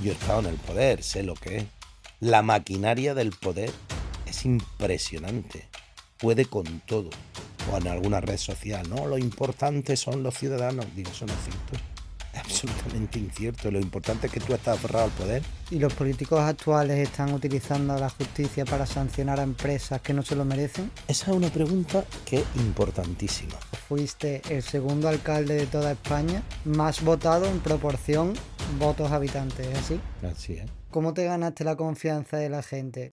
Yo he estado en el poder, sé lo que es. La maquinaria del poder es impresionante. Puede con todo. O en alguna red social, ¿no? Lo importante son los ciudadanos. Digo, eso no es cierto. Es absolutamente incierto. Lo importante es que tú estás aferrado al poder. ¿Y los políticos actuales están utilizando la justicia para sancionar a empresas que no se lo merecen? Esa es una pregunta que es importantísima. Fuiste el segundo alcalde de toda España, más votado en proporción votos habitantes, ¿es así? Así es. ¿Cómo te ganaste la confianza de la gente?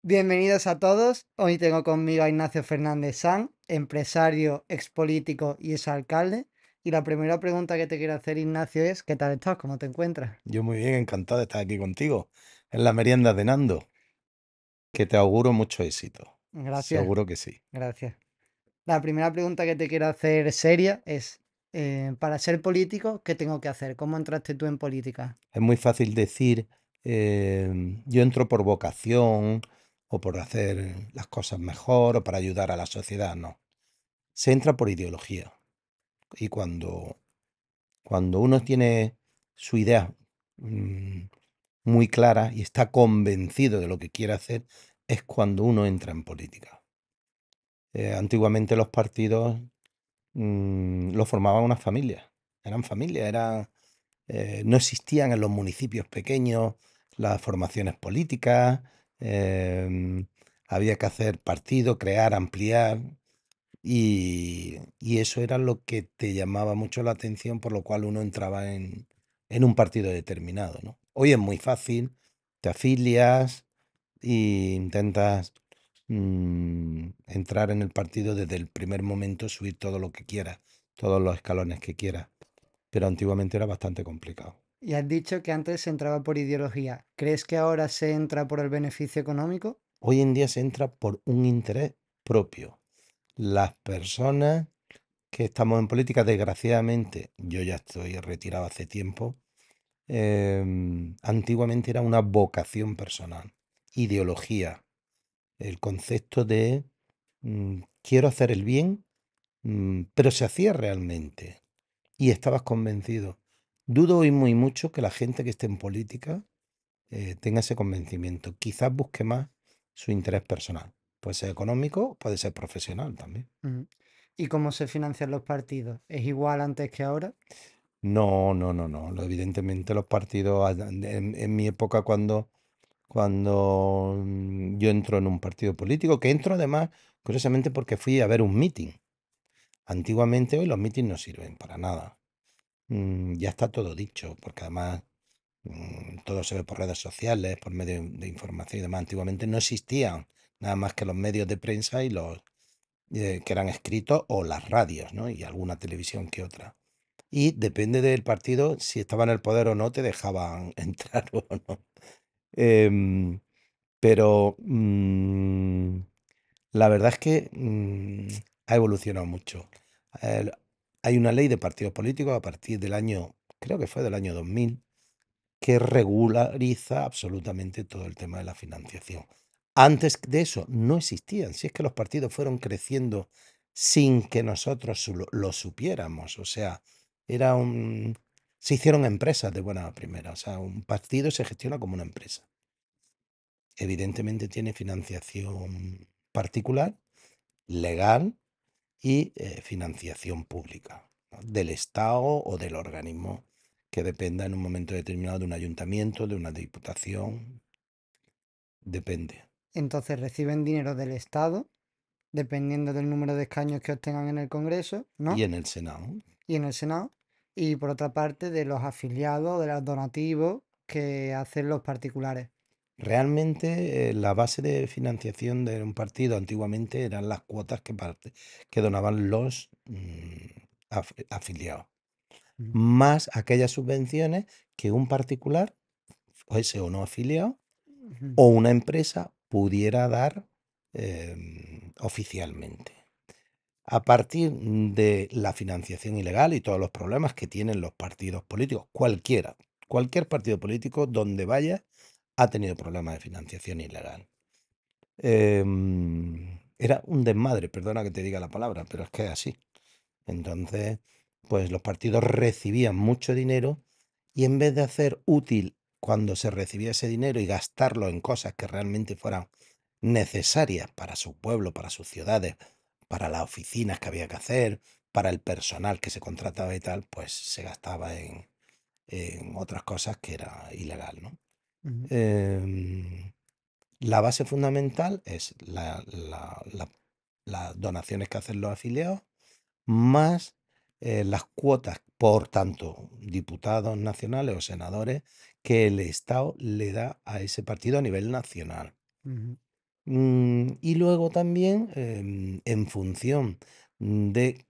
Bienvenidos a todos. Hoy tengo conmigo a Ignacio Fernández Sanz, empresario, expolítico y exalcalde. Y la primera pregunta que te quiero hacer, Ignacio, es ¿qué tal estás? ¿Cómo te encuentras? Yo muy bien, encantado de estar aquí contigo en la merienda de Nando, que te auguro mucho éxito. Gracias, Seguro que sí. gracias. La primera pregunta que te quiero hacer seria es, para ser político, ¿qué tengo que hacer? ¿Cómo entraste tú en política? Es muy fácil decir, yo entro por vocación o por hacer las cosas mejor o para ayudar a la sociedad. No, se entra por ideología. Y cuando uno tiene su idea mm, muy clara y está convencido de lo que quiere hacer, es cuando uno entra en política. Antiguamente los partidos lo formaban unas familias, eran familias, no existían en los municipios pequeños las formaciones políticas, había que hacer partido, crear, ampliar, y eso era lo que te llamaba mucho la atención, por lo cual uno entraba en un partido determinado, ¿no? Hoy es muy fácil, te afilias e intentas entrar en el partido desde el primer momento, subir todo lo que quieras, todos los escalones que quieras, pero antiguamente era bastante complicado. Y has dicho que antes se entraba por ideología. ¿Crees que ahora se entra por el beneficio económico? Hoy en día se entra por un interés propio. Las personas que estamos en política, desgraciadamente, yo ya estoy retirado hace tiempo, antiguamente era una vocación personal, ideología, el concepto de quiero hacer el bien, pero se hacía realmente y estabas convencido. Dudo hoy muy mucho que la gente que esté en política tenga ese convencimiento. Quizás busque más su interés personal. Puede ser económico, puede ser profesional también. Mm. ¿Y cómo se financian los partidos? ¿Es igual antes que ahora? No, no, no, no. Evidentemente los partidos, en mi época cuando yo entro en un partido político, que entro además, curiosamente, porque fui a ver un meeting. Antiguamente hoy los meetings no sirven para nada. Ya está todo dicho, porque además todo se ve por redes sociales, por medios de información y demás. Antiguamente no existían nada más que los medios de prensa y los que eran escritos o las radios, ¿no? Y alguna televisión que otra. Y depende del partido, si estaba en el poder o no, te dejaban entrar o no. Em, pero la verdad es que ha evolucionado mucho. El- Hay una ley de partidos políticos a partir del año, creo que fue del año 2000, que regulariza absolutamente todo el tema de la financiación. Antes de eso no existían, si es que los partidos fueron creciendo sin que nosotros lo supiéramos, o sea, era un... se hicieron empresas de buena primera, o sea, un partido se gestiona como una empresa. Evidentemente tiene financiación particular, legal y financiación pública, ¿no? Del Estado o del organismo que dependa en un momento determinado de un ayuntamiento, de una diputación, depende. Entonces reciben dinero del Estado, dependiendo del número de escaños que obtengan en el Congreso, Y ¿no? en el Senado. Y en el Senado. Y por otra parte, de los afiliados, de los donativos que hacen los particulares. Realmente la base de financiación de un partido antiguamente eran las cuotas que donaban los afiliados, Mm. más aquellas subvenciones que un particular, fuese o no afiliado, Ujú. o una empresa pudiera dar oficialmente. A partir de la financiación ilegal y todos los problemas que tienen los partidos políticos, cualquier partido político donde vaya ha tenido problemas de financiación ilegal. Era un desmadre, perdona que te diga la palabra, pero es que es así. Entonces, pues los partidos recibían mucho dinero y en vez de hacer útil cuando se recibía ese dinero y gastarlo en cosas que realmente fueran necesarias para su pueblo, para sus ciudades, para las oficinas que había que hacer, para el personal que se contrataba y tal, pues se gastaba en otras cosas que era ilegal, ¿no? Ujú, Em, la base fundamental es las donaciones que hacen los afiliados, más las cuotas por tanto diputados nacionales o senadores que el Estado le da a ese partido a nivel nacional. ujú. Y luego también, en función de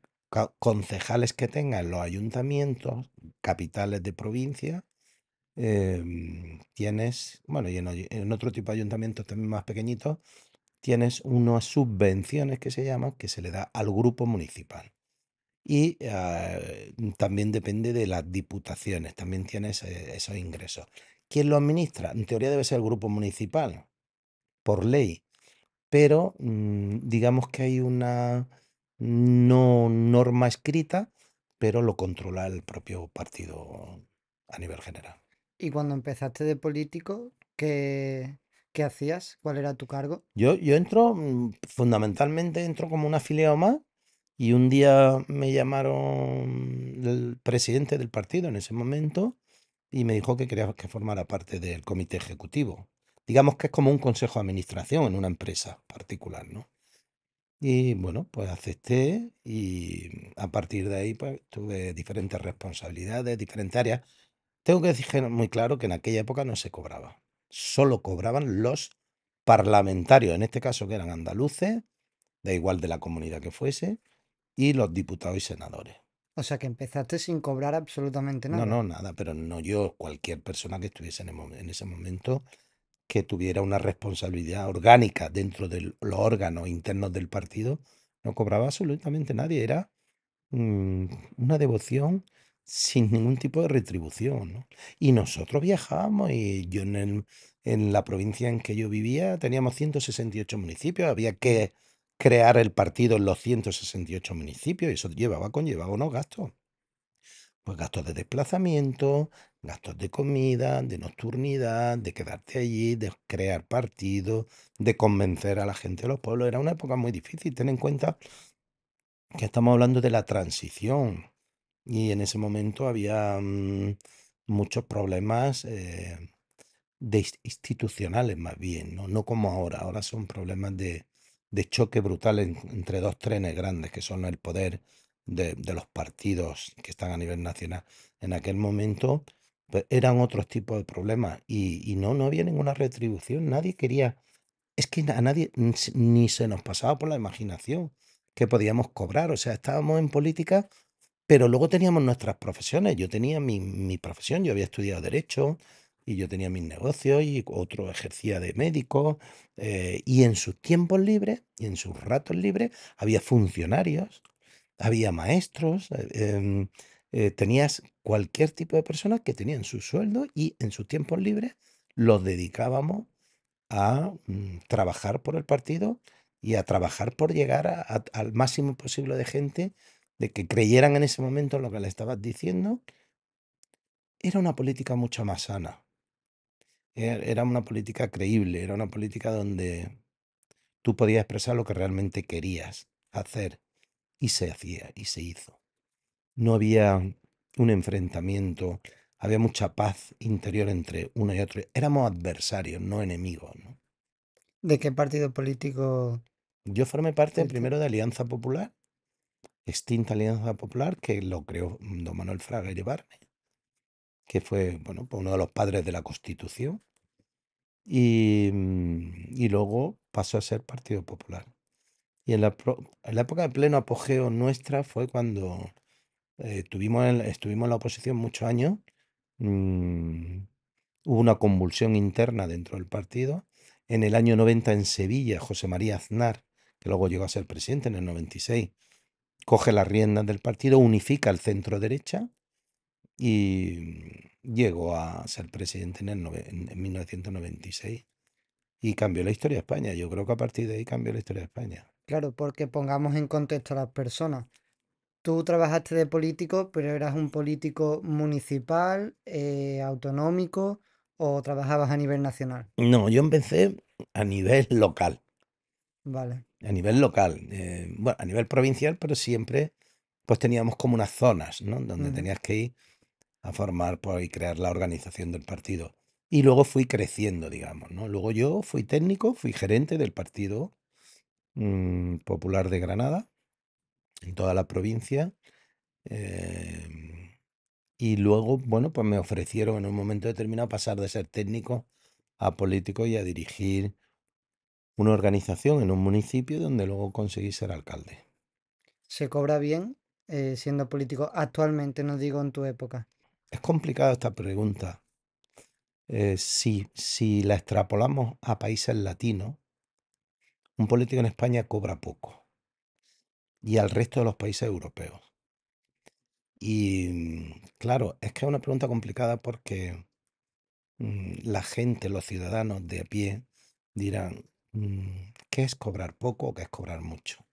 concejales que tengan los ayuntamientos, capitales de provincia, tienes, bueno, y en otro tipo de ayuntamientos también más pequeñitos, tienes unas subvenciones que se llaman, que se le da al grupo municipal. Y también depende de las diputaciones, también tienes esos ingresos. ¿Quién lo administra? En teoría debe ser el grupo municipal, por ley, pero digamos que hay una no norma escrita, pero lo controla el propio partido a nivel general. Y cuando empezaste de político, ¿qué hacías? ¿Cuál era tu cargo? Yo entro, fundamentalmente entro como un afiliado más y un día me llamaron el presidente del partido en ese momento y me dijo que quería que formara parte del comité ejecutivo. Digamos que es como un consejo de administración en una empresa particular, ¿no? Y bueno, pues acepté y a partir de ahí pues tuve diferentes responsabilidades, diferentes áreas. Tengo que decir muy claro que en aquella época no se cobraba. Solo cobraban los parlamentarios, en este caso que eran andaluces, da igual de la comunidad que fuese, y los diputados y senadores. O sea que empezaste sin cobrar absolutamente No, nada. no, nada, pero no yo, cualquier persona que estuviese en ese momento que tuviera una responsabilidad orgánica dentro de los órganos internos del partido, no cobraba absolutamente nadie. Era mm, una devoción sin ningún tipo de retribución, ¿no? Y nosotros viajábamos y yo en la provincia en que yo vivía teníamos 168 municipios, había que crear el partido en los 168 municipios y eso conllevaba unos gastos. Pues gastos de desplazamiento, gastos de comida, de nocturnidad, de quedarte allí, de crear partidos, de convencer a la gente de los pueblos. Era una época muy difícil. Ten en cuenta que estamos hablando de la transición y en ese momento había muchos problemas institucionales más bien, ¿no? No como ahora. Ahora son problemas de choque brutal entre dos trenes grandes que son el poder de los partidos que están a nivel nacional. En aquel momento pues, eran otros tipos de problemas y no había ninguna retribución. Nadie quería, es que a nadie ni se nos pasaba por la imaginación que podíamos cobrar. O sea, estábamos en política, pero luego teníamos nuestras profesiones. Yo tenía mi profesión, yo había estudiado derecho y yo tenía mis negocios y otro ejercía de médico. Y en sus tiempos libres y en sus ratos libres había funcionarios, había maestros, tenías cualquier tipo de personas que tenían su sueldo y en sus tiempos libres los dedicábamos a trabajar por el partido y a trabajar por llegar al máximo posible de gente, de que creyeran en ese momento en lo que le estabas diciendo. Era una política mucho más sana, era una política creíble, era una política donde tú podías expresar lo que realmente querías hacer y se hacía y se hizo. No había un enfrentamiento, había mucha paz interior entre uno y otro. Éramos adversarios, no enemigos, ¿no? ¿De qué partido político Yo formé parte fuiste? primero de Alianza Popular, extinta Alianza Popular, que lo creó don Manuel Fraga Iribarne, que fue, bueno, pues uno de los padres de la Constitución, y luego pasó a ser Partido Popular. Y en la época de pleno apogeo nuestra fue cuando estuvimos en la oposición muchos años. mm, Hubo una convulsión interna dentro del partido. En el año 90 en Sevilla, José María Aznar, que luego llegó a ser presidente en el 96, coge las riendas del partido, unifica el centro derecha y llegó a ser presidente en 1996 y cambió la historia de España. Yo creo que a partir de ahí cambió la historia de España. Claro, porque pongamos en contexto a las personas. Tú trabajaste de político, pero eras un político municipal, autonómico o trabajabas a nivel nacional. No, yo empecé a nivel local, Vale. a nivel local, bueno, a nivel provincial, pero siempre pues teníamos como unas zonas, ¿no? Donde Ujú. tenías que ir a formar pues, y crear la organización del partido. Y luego fui creciendo, digamos, ¿no? Luego yo fui técnico, fui gerente del Partido Popular de Granada, en toda la provincia. Y luego, bueno, pues me ofrecieron en un momento determinado pasar de ser técnico a político y a dirigir una organización en un municipio donde luego conseguí ser alcalde. ¿Se cobra bien siendo político actualmente, no digo en tu época? Es complicada esta pregunta. Si la extrapolamos a países latinos, un político en España cobra poco y al resto de los países europeos. Y claro, es que es una pregunta complicada porque la gente, los ciudadanos de a pie dirán, ¿qué es cobrar poco o qué es cobrar mucho?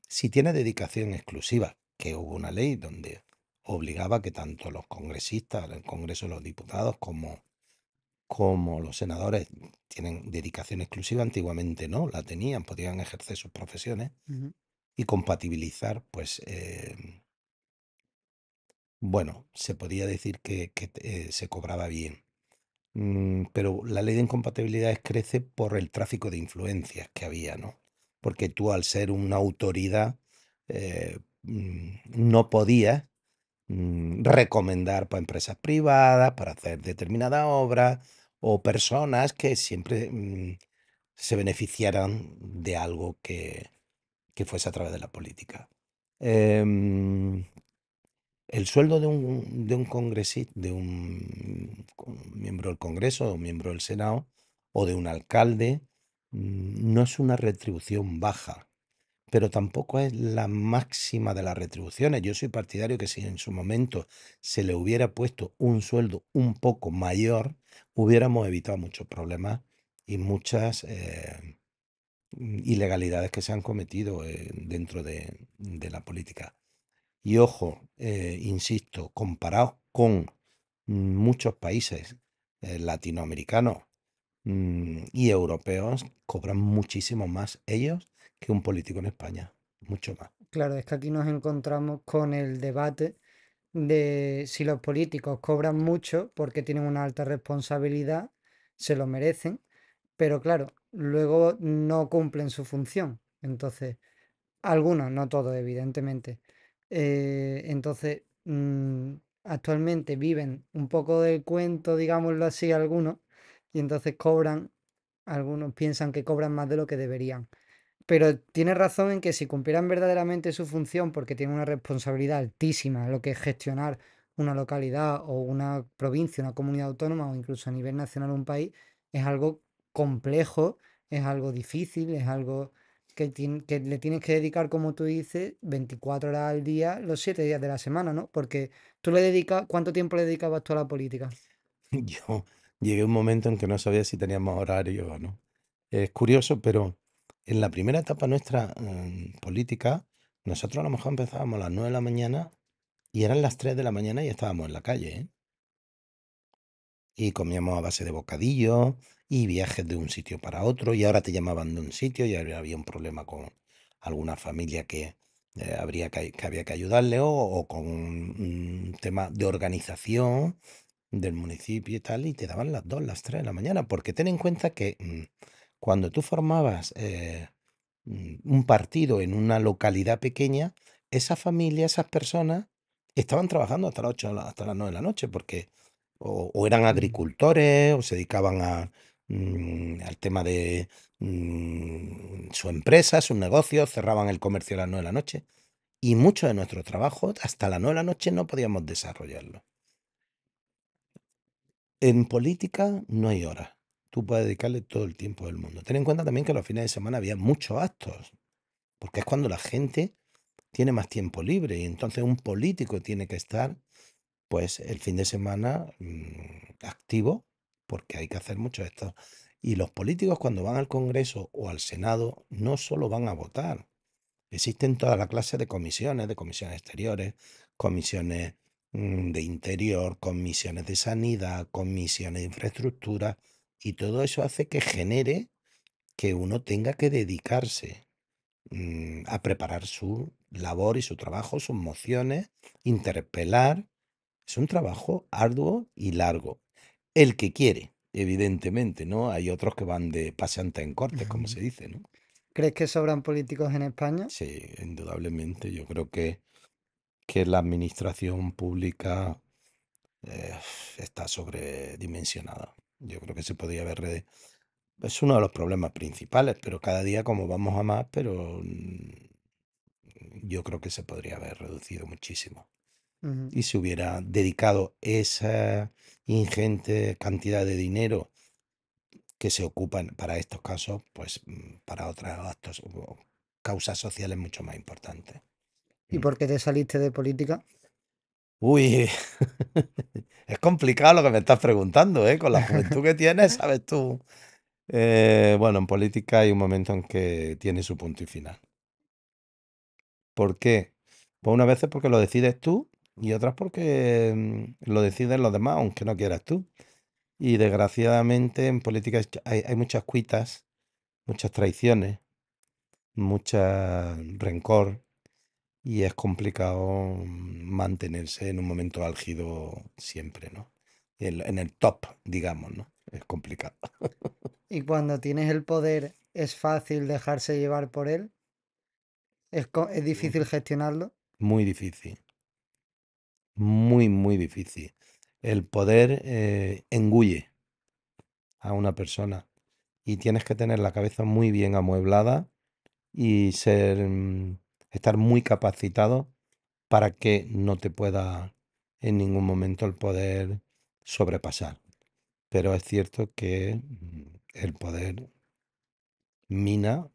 Si tiene dedicación exclusiva, que hubo una ley donde obligaba que tanto los congresistas, el Congreso de los Diputados, como los senadores tienen dedicación exclusiva, antiguamente no, la tenían, podían ejercer sus profesiones Ujú. y compatibilizar, pues, bueno, se podía decir que se cobraba bien. Pero la ley de incompatibilidades crece por el tráfico de influencias que había, ¿no? Porque tú al ser una autoridad no podías recomendar para empresas privadas para hacer determinada obra o personas que siempre se beneficiaran de algo que fuese a través de la política. Em, el sueldo de un congresista, de un miembro del Congreso, o un miembro del Senado, o de un alcalde, no es una retribución baja, pero tampoco es la máxima de las retribuciones. Yo soy partidario que si en su momento se le hubiera puesto un sueldo un poco mayor, hubiéramos evitado muchos problemas y muchas ilegalidades que se han cometido dentro de la política. Y ojo, insisto, comparados con muchos países latinoamericanos y europeos, cobran muchísimo más ellos que un político en España. Mucho más. Claro, es que aquí nos encontramos con el debate de si los políticos cobran mucho porque tienen una alta responsabilidad, se lo merecen, pero claro, luego no cumplen su función. Entonces, algunos, no todos, evidentemente. Entonces, actualmente viven un poco del cuento, digámoslo así, algunos, y entonces cobran, algunos piensan que cobran más de lo que deberían. Pero tiene razón en que si cumplieran verdaderamente su función, porque tienen una responsabilidad altísima, lo que es gestionar una localidad o una provincia, una comunidad autónoma o incluso a nivel nacional un país, es algo complejo, es algo difícil, es algo que le tienes que dedicar, como tú dices, 24 horas al día, los 7 días de la semana, ¿no? Porque tú le dedicas, ¿cuánto tiempo le dedicabas tú a la política? Yo llegué a un momento en que no sabía si teníamos horario o no. Es curioso, pero en la primera etapa nuestra política, nosotros a lo mejor empezábamos a las 9 de la mañana y eran las 3 de la mañana y estábamos en la calle, ¿eh? Y comíamos a base de bocadillos y viajes de un sitio para otro. Y ahora te llamaban de un sitio y ahora había un problema con alguna familia que había que ayudarle o con un tema de organización del municipio y tal, y te daban las 2 las 3 de la mañana, porque ten en cuenta que cuando tú formabas un partido en una localidad pequeña, esa familia, esas personas estaban trabajando hasta las 8, hasta las 9 de la noche, porque o eran Mm. agricultores o se dedicaban al tema de su empresa, sus negocios, cerraban el comercio a las 9 de la noche. Y muchos de nuestros trabajos, hasta las 9 de la noche, no podíamos desarrollarlo. En política no hay horas. Tú puedes dedicarle todo el tiempo del mundo. Ten en cuenta también que los fines de semana había muchos actos, porque es cuando la gente tiene más tiempo libre y entonces un político tiene que estar, pues, el fin de semana activo, porque hay que hacer muchos actos. Y los políticos cuando van al Congreso o al Senado no solo van a votar, Existen toda la clase de comisiones exteriores, comisiones de interior, comisiones de sanidad, comisiones de infraestructura, y todo eso hace que genere que uno tenga que dedicarse a preparar su labor y su trabajo, sus mociones, interpelar. Es un trabajo arduo y largo. El que quiere, evidentemente, ¿no? Hay otros que van de paseante en cortes, como se dice, ¿no? ¿Crees que sobran políticos en España? Sí, indudablemente. Yo creo que la administración pública eh, está sobredimensionada. Yo creo que se podría haber... Es uno de los problemas principales, pero cada día como vamos a más, pero yo creo que se podría haber reducido muchísimo. Ujú. Y se hubiera dedicado esa ingente cantidad de dinero que se ocupan para estos casos, pues para otros actos o causas sociales mucho más importantes. ¿Y Mm. por qué te saliste de política? Uy, es complicado lo que me estás preguntando, ¿eh? Con la juventud que tienes, sabes tú. Bueno, en política hay un momento en que tiene su punto y final. ¿Por qué? Pues unas veces porque lo decides tú y otras porque lo deciden los demás, aunque no quieras tú. Y desgraciadamente en política hay muchas cuitas, muchas traiciones, mucha rencor y es complicado mantenerse en un momento álgido siempre, ¿no? En el top, digamos, ¿no? Es complicado. Y cuando tienes el poder, ¿es fácil dejarse llevar por él? ¿Es difícil gestionarlo? Muy difícil, muy, muy difícil. El poder engulle a una persona y tienes que tener la cabeza muy bien amueblada y estar muy capacitado para que no te pueda en ningún momento el poder sobrepasar. Pero es cierto que el poder mina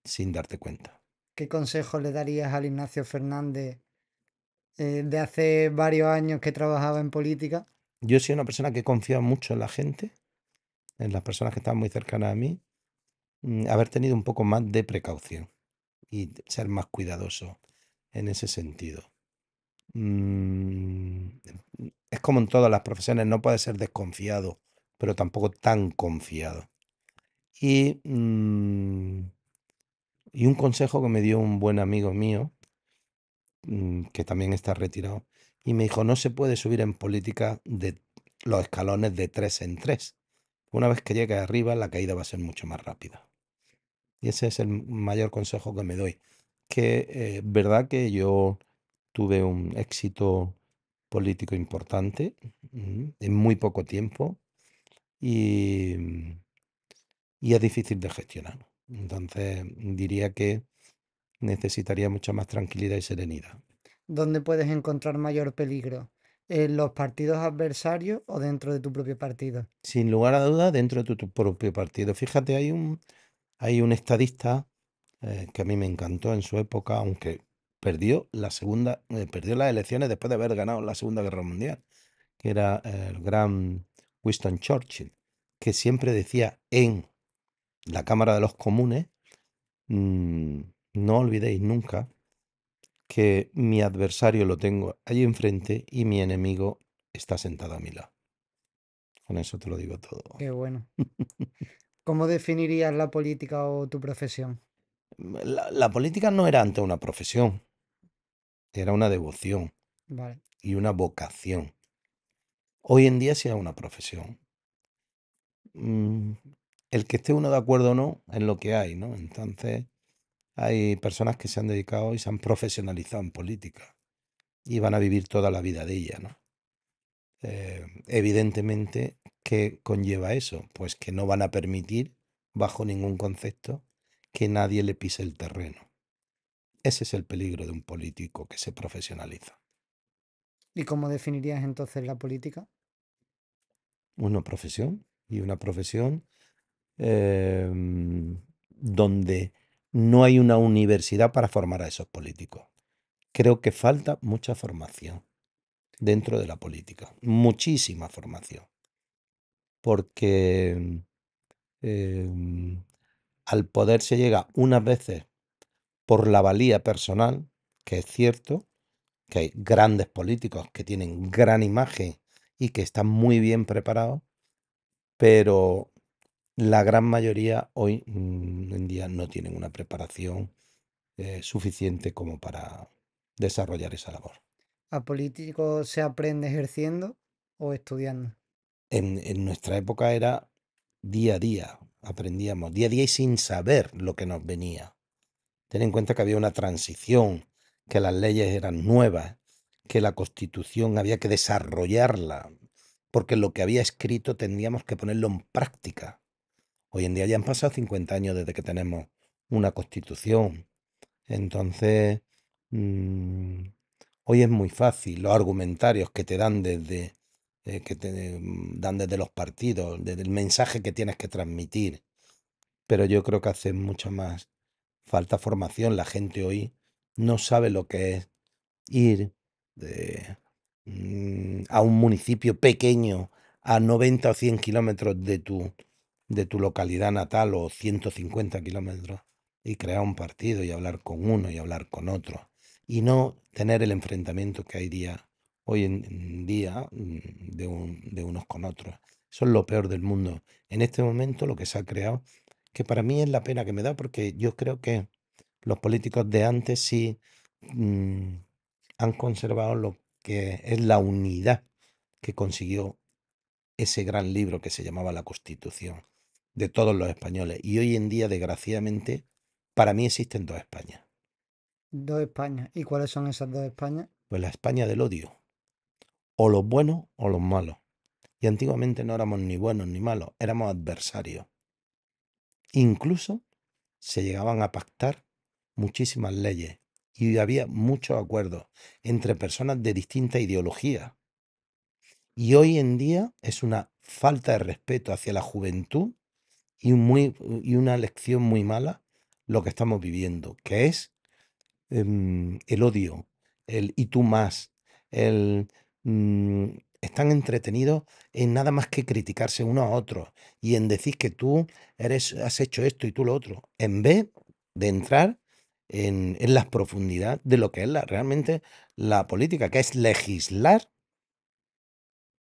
sin darte cuenta. ¿Qué consejo le darías al Ignacio Fernández de hace varios años que trabajaba en política? Yo soy una persona que confía mucho en la gente, en las personas que están muy cercanas a mí, haber tenido un poco más de precaución y ser más cuidadoso en ese sentido. Mm, es como en todas las profesiones, no puedes ser desconfiado, pero tampoco tan confiado. Y, y un consejo que me dio un buen amigo mío, que también está retirado, y me dijo, no se puede subir en política de los escalones de tres en tres. Una vez que llegue arriba, la caída va a ser mucho más rápida. Y ese es el mayor consejo que me doy. Que verdad que yo tuve un éxito político importante en muy poco tiempo y, y es difícil de gestionar. Entonces diría que necesitaría mucha más tranquilidad y serenidad. ¿Dónde puedes encontrar mayor peligro? ¿En los partidos adversarios o dentro de tu propio partido? Sin lugar a dudas, dentro de tu propio partido. Fíjate, hay un estadista que a mí me encantó en su época, aunque perdió las elecciones después de haber ganado la Segunda Guerra Mundial, que era el gran Winston Churchill, que siempre decía en la Cámara de los Comunes, mm, no olvidéis nunca que mi adversario lo tengo allí enfrente y mi enemigo está sentado a mi lado. Con eso te lo digo todo. Qué bueno. ¿Cómo definirías la política o tu profesión? La política no era antes una profesión, era una devoción Vale. y una vocación. Hoy en día sí es una profesión. Mm, el que esté uno de acuerdo o no en lo que hay, ¿no? Entonces, hay personas que se han dedicado y se han profesionalizado en política y van a vivir toda la vida de ella, ¿no? Evidentemente, ¿qué conlleva eso? Pues que no van a permitir, bajo ningún concepto, que nadie le pise el terreno. Ese es el peligro de un político que se profesionaliza. ¿Y cómo definirías entonces la política? Una profesión y una profesión donde no hay una universidad para formar a esos políticos. Creo que falta mucha formación dentro de la política, muchísima formación, porque al poder se llega unas veces por la valía personal, que es cierto, que hay grandes políticos que tienen gran imagen y que están muy bien preparados, pero la gran mayoría hoy en día no tienen una preparación suficiente como para desarrollar esa labor. ¿A político se aprende ejerciendo o estudiando? En nuestra época era día a día, aprendíamos día a día y sin saber lo que nos venía. Ten en cuenta que había una transición, que las leyes eran nuevas, que la Constitución había que desarrollarla, porque lo que había escrito teníamos que ponerlo en práctica. Hoy en día ya han pasado 50 años desde que tenemos una Constitución. Entonces, mm, hoy es muy fácil. Los argumentarios que te dan dan desde los partidos, desde el mensaje que tienes que transmitir. Pero yo creo que hace mucho más falta formación. La gente hoy no sabe lo que es ir de, a un municipio pequeño a 90 o 100 kilómetros de tu localidad natal o 150 kilómetros y crear un partido y hablar con uno y hablar con otro y no tener el enfrentamiento que hay hoy en día de unos con otros. Eso es lo peor del mundo. En este momento lo que se ha creado, que para mí es la pena que me da porque yo creo que los políticos de antes sí mm, han conservado lo que es la unidad que consiguió ese gran libro que se llamaba la Constitución de todos los españoles. Y hoy en día, desgraciadamente, para mí existen dos Españas. Dos Españas. ¿Y cuáles son esas dos Españas? Pues la España del odio, o los buenos o los malos. Y antiguamente no éramos ni buenos ni malos, éramos adversarios. Incluso se llegaban a pactar muchísimas leyes y había muchos acuerdos entre personas de distinta ideología. Y hoy en día es una falta de respeto hacia la juventud y una lección muy mala lo que estamos viviendo, que es el odio, el y tú más, el mm, están entretenidos en nada más que criticarse unos a otros y en decir que tú has hecho esto y tú lo otro, en vez de entrar en las profundidades de lo que es realmente la política, que es legislar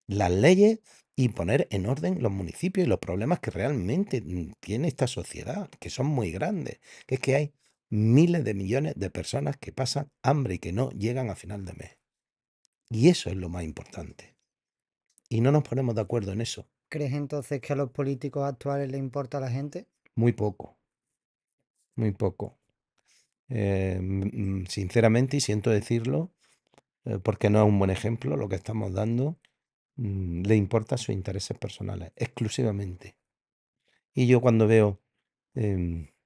las leyes y poner en orden los municipios y los problemas que realmente tiene esta sociedad, que son muy grandes, que es que hay miles de millones de personas que pasan hambre y que no llegan a final de mes. Y eso es lo más importante. Y no nos ponemos de acuerdo en eso. ¿Crees entonces que a los políticos actuales les importa a la gente? Muy poco, muy poco. Sinceramente, y siento decirlo, porque no es un buen ejemplo lo que estamos dando, le importa sus intereses personales, exclusivamente. Y yo cuando veo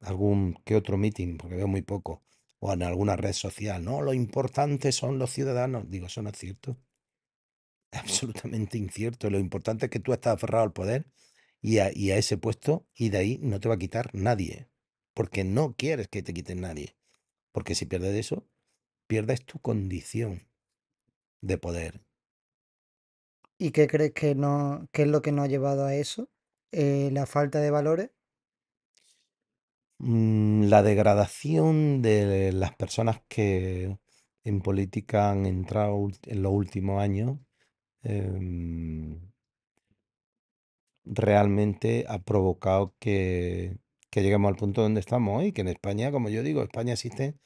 algún que otro meeting, porque veo muy poco, o en alguna red social, no, lo importante son los ciudadanos, digo, eso no es cierto, es absolutamente incierto. Lo importante es que tú estás aferrado al poder y a ese puesto y de ahí no te va a quitar nadie, porque no quieres que te quiten nadie, porque si pierdes eso, pierdes tu condición de poder. ¿Y qué crees que no, qué es lo que nos ha llevado a eso? La falta de valores. La degradación de las personas que en política han entrado en los últimos años em, realmente ha provocado que lleguemos al punto donde estamos hoy, que en España, como yo digo, España existen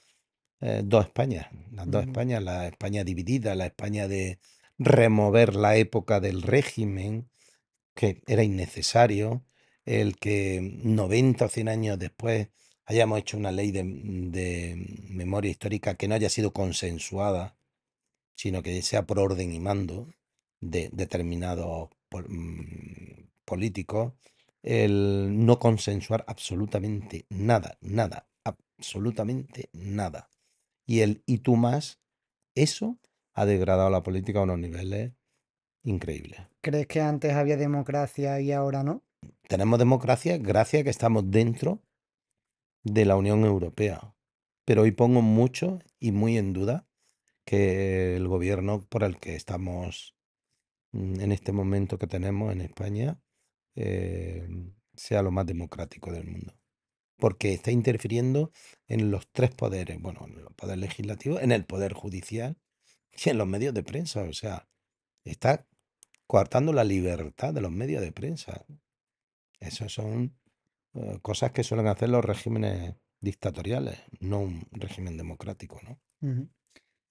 dos Españas, las dos Ujú. Españas, la España dividida, la España de remover la época del régimen, que era innecesario, el que 90 o 100 años después hayamos hecho una ley de memoria histórica que no haya sido consensuada, sino que sea por orden y mando de determinados políticos, el no consensuar absolutamente nada, nada, absolutamente nada. Y el y tú más, eso ha degradado la política a unos niveles increíbles. ¿Crees que antes había democracia y ahora no? Tenemos democracia gracias a que estamos dentro de la Unión Europea. Pero hoy pongo mucho y muy en duda que el gobierno por el que estamos en este momento que tenemos en España sea lo más democrático del mundo. porque está interfiriendo en los tres poderes, bueno, en el poder legislativo, en el poder judicial y en los medios de prensa. O sea, está coartando la libertad de los medios de prensa. Esas son cosas que suelen hacer los regímenes dictatoriales, no un régimen democrático, ¿no? Ujú.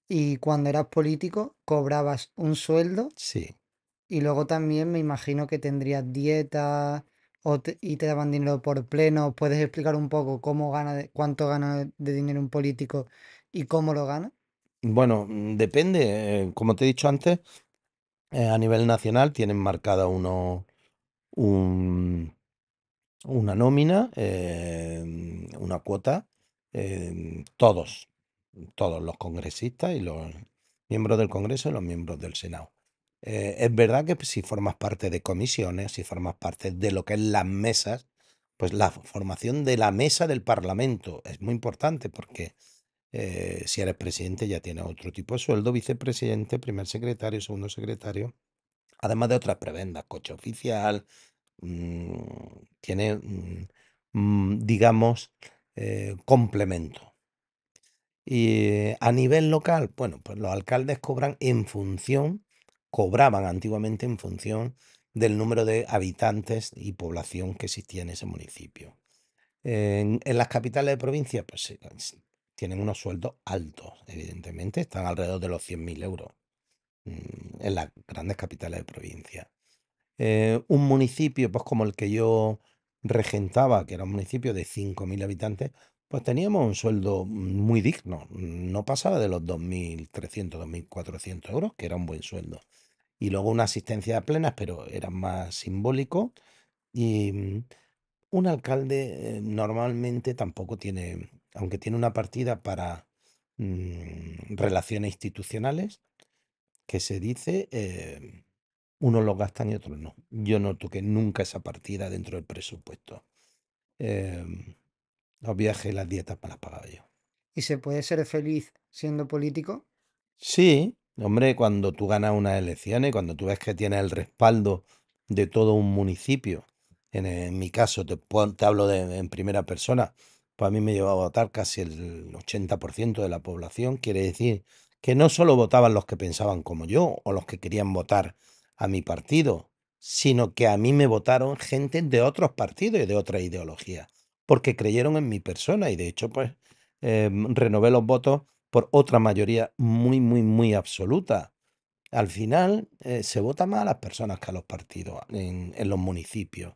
Y cuando eras político, cobrabas un sueldo Sí. y luego también me imagino que tendrías dietas y te daban dinero por pleno. ¿Puedes explicar un poco cómo cuánto gana de dinero un político y cómo lo gana? Bueno, depende. Como te he dicho antes, a nivel nacional tienen marcada un- una nómina, una cuota, todos los congresistas y los miembros del Congreso y los miembros del Senado. Es verdad que si formas parte de comisiones, si formas parte de lo que es las mesas, pues la formación de la mesa del Parlamento es muy importante porque si eres presidente ya tienes otro tipo de sueldo, vicepresidente, primer secretario, segundo secretario, además de otras prebendas, coche oficial, tiene, digamos, complemento. Y a nivel local, bueno, pues los alcaldes cobran en función, cobraban antiguamente en función del número de habitantes y población que existía en ese municipio. En las capitales de provincia, pues tienen unos sueldos altos, evidentemente, están alrededor de los 100.000 euros en las grandes capitales de provincia. Un municipio, pues como el que yo regentaba, que era un municipio de 5.000 habitantes, pues teníamos un sueldo muy digno. No pasaba de los 2.300, 2.400 euros, que era un buen sueldo. Y luego una asistencia plena, pero era más simbólico. Y un alcalde normalmente tampoco tiene, aunque tiene una partida para relaciones institucionales, que se dice, unos los gastan y otros no. Yo no toqué nunca esa partida dentro del presupuesto. Em, los viajes y las dietas me las pagaba yo. ¿Y se puede ser feliz siendo político? Sí, hombre, cuando tú ganas unas elecciones, cuando tú ves que tienes el respaldo de todo un municipio, en mi caso te hablo en primera persona, pues a mí me llevaba a votar casi el 80% de la población, quiere decir que no solo votaban los que pensaban como yo o los que querían votar a mi partido, sino que a mí me votaron gente de otros partidos y de otras ideologías, porque creyeron en mi persona y de hecho pues renové los votos por otra mayoría muy, muy, muy absoluta. Al final se vota más a las personas que a los partidos en los municipios.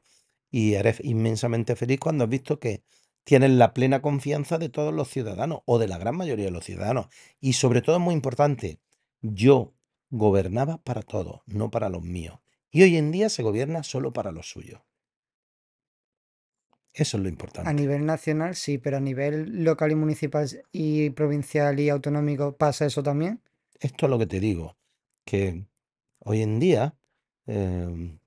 Y eres inmensamente feliz cuando has visto que tienes la plena confianza de todos los ciudadanos o de la gran mayoría de los ciudadanos. Y sobre todo es muy importante, yo gobernaba para todos, no para los míos. Y hoy en día se gobierna solo para los suyos. Eso es lo A importante. nivel nacional sí, pero a nivel local y municipal y provincial y autonómico pasa eso también. Esto es lo que te digo, que hoy en día em,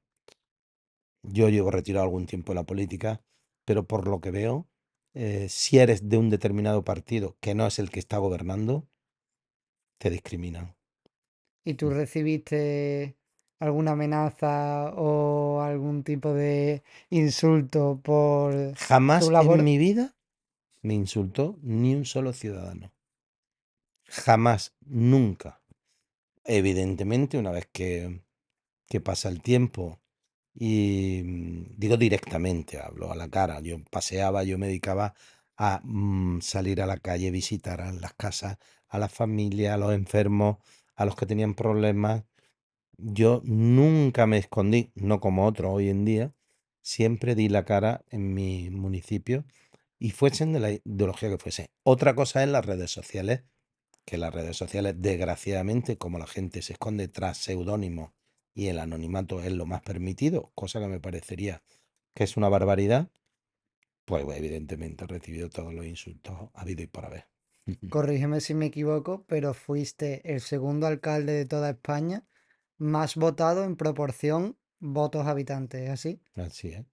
yo llevo retirado algún tiempo de la política, pero por lo que veo, si eres de un determinado partido que no es el que está gobernando, te discriminan. ¿Y tú recibiste alguna amenaza o algún tipo de insulto por tu Jamás en labor? mi vida me insultó ni un solo ciudadano. Jamás, nunca. Evidentemente, una vez que pasa el tiempo y digo directamente, hablo a la cara, yo paseaba, yo me dedicaba a salir a la calle, visitar a las casas, a las familias, a los enfermos, a los que tenían problemas. Yo nunca me escondí, no como otros hoy en día, siempre di la cara en mi municipio y fuesen de la ideología que fuese. Otra cosa es las redes sociales, que las redes sociales, desgraciadamente, como la gente se esconde tras seudónimos y el anonimato es lo más permitido, cosa que me parecería que es una barbaridad, pues evidentemente he recibido todos los insultos habido y por haber. Corrígeme si me equivoco, pero fuiste el segundo alcalde de toda España más votado en proporción votos habitantes, ¿así? Así es.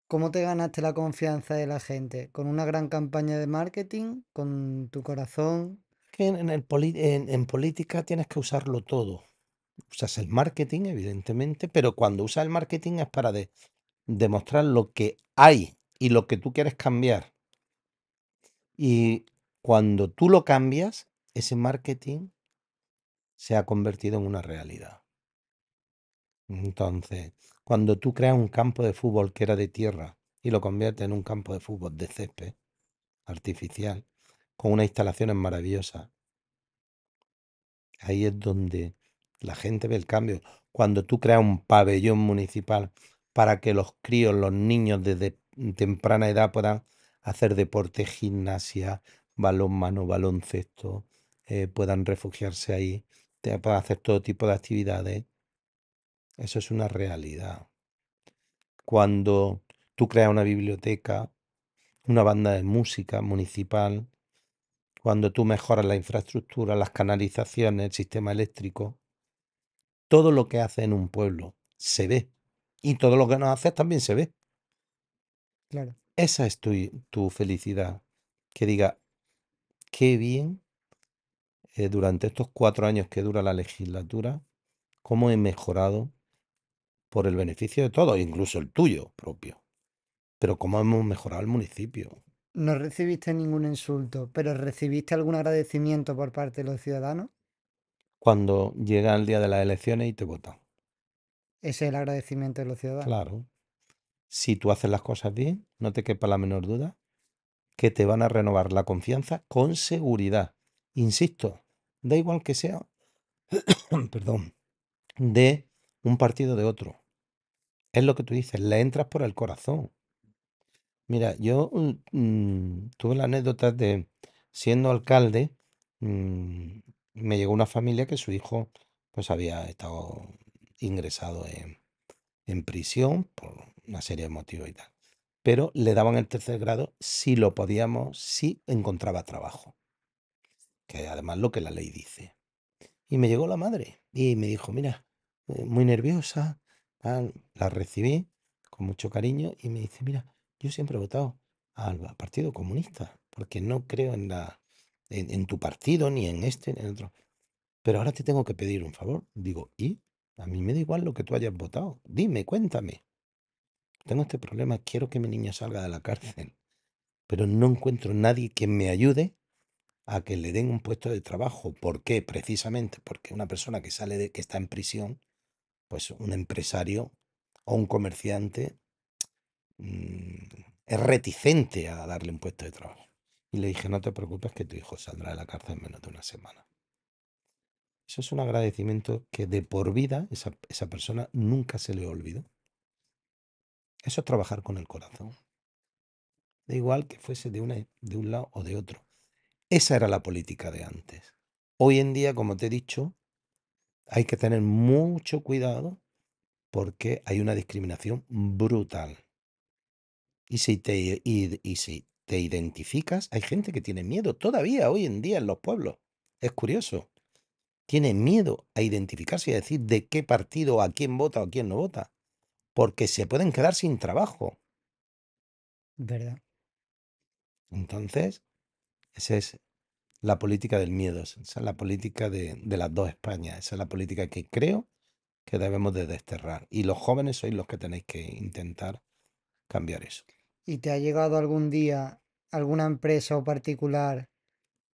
¿Cómo te ganaste la confianza de la gente? ¿Con una gran campaña de marketing? ¿Con tu corazón? Que en política tienes que usarlo todo. Usas el marketing, evidentemente, pero cuando usas el marketing es para demostrar lo que hay y lo que tú quieres cambiar. Y cuando tú lo cambias, ese marketing se ha convertido en una realidad. Entonces, cuando tú creas un campo de fútbol que era de tierra y lo conviertes en un campo de fútbol de césped artificial, con unas instalaciones maravillosas, ahí es donde la gente ve el cambio. Cuando tú creas un pabellón municipal para que los críos, los niños desde temprana edad puedan hacer deporte, gimnasia, balonmano, baloncesto, puedan refugiarse ahí, puedan hacer todo tipo de actividades, eso es una realidad. Cuando tú creas una biblioteca, una banda de música municipal, cuando tú mejoras la infraestructura, las canalizaciones, el sistema eléctrico, todo lo que haces en un pueblo se ve. Y todo lo que no haces también se ve. Claro. Esa es tu felicidad. Que diga, qué bien durante estos 4 años que dura la legislatura, cómo he mejorado por el beneficio de todos, incluso el tuyo propio. Pero cómo hemos mejorado el municipio. No recibiste ningún insulto, pero ¿recibiste algún agradecimiento por parte de los ciudadanos? Cuando llega el día de las elecciones y te votan. Ese es el agradecimiento de los ciudadanos. Claro. Si tú haces las cosas bien, no te quepa la menor duda que te van a renovar la confianza con seguridad. Insisto, da igual que sea, perdón, de un partido o de otro. Es lo que tú dices, le entras por el corazón. Mira, yo tuve la anécdota de, siendo alcalde, mm, me llegó una familia que su hijo pues había estado ingresado en prisión por una serie de motivos y tal. Pero le daban el tercer grado si lo podíamos, si encontraba trabajo, que es además lo que la ley dice. Y me llegó la madre y me dijo, mira, muy nerviosa, tal. La recibí con mucho cariño y me dice, mira, yo siempre he votado al Partido Comunista, porque no creo en tu partido, ni en este, ni en otro. Pero ahora te tengo que pedir un favor. Digo, ¿y? A mí me da igual lo que tú hayas votado. Dime, cuéntame. Tengo este problema, quiero que mi niño salga de la cárcel, pero no encuentro nadie que me ayude a que le den un puesto de trabajo. ¿Por qué? Precisamente porque una persona que que está en prisión, pues un empresario o un comerciante mm, es reticente a darle un puesto de trabajo. Y le dije, no te preocupes que tu hijo saldrá de la cárcel en menos de una semana. Eso es un agradecimiento que de por vida esa persona nunca se le olvidó. Eso es trabajar con el corazón. Da igual que fuese de un lado o de otro. Esa era la política de antes. Hoy en día, como te he dicho, hay que tener mucho cuidado porque hay una discriminación brutal. Y si te identificas, hay gente que tiene miedo todavía hoy en día en los pueblos. Es curioso. Tiene miedo a identificarse y a decir de qué partido, a quién vota o a quién no vota. Porque se pueden quedar sin trabajo. ¿Verdad? Entonces, esa es la política del miedo. Esa es la política de las dos Españas. Esa es la política que creo que debemos de desterrar. Y los jóvenes sois los que tenéis que intentar cambiar eso. ¿Y te ha llegado algún día alguna empresa o particular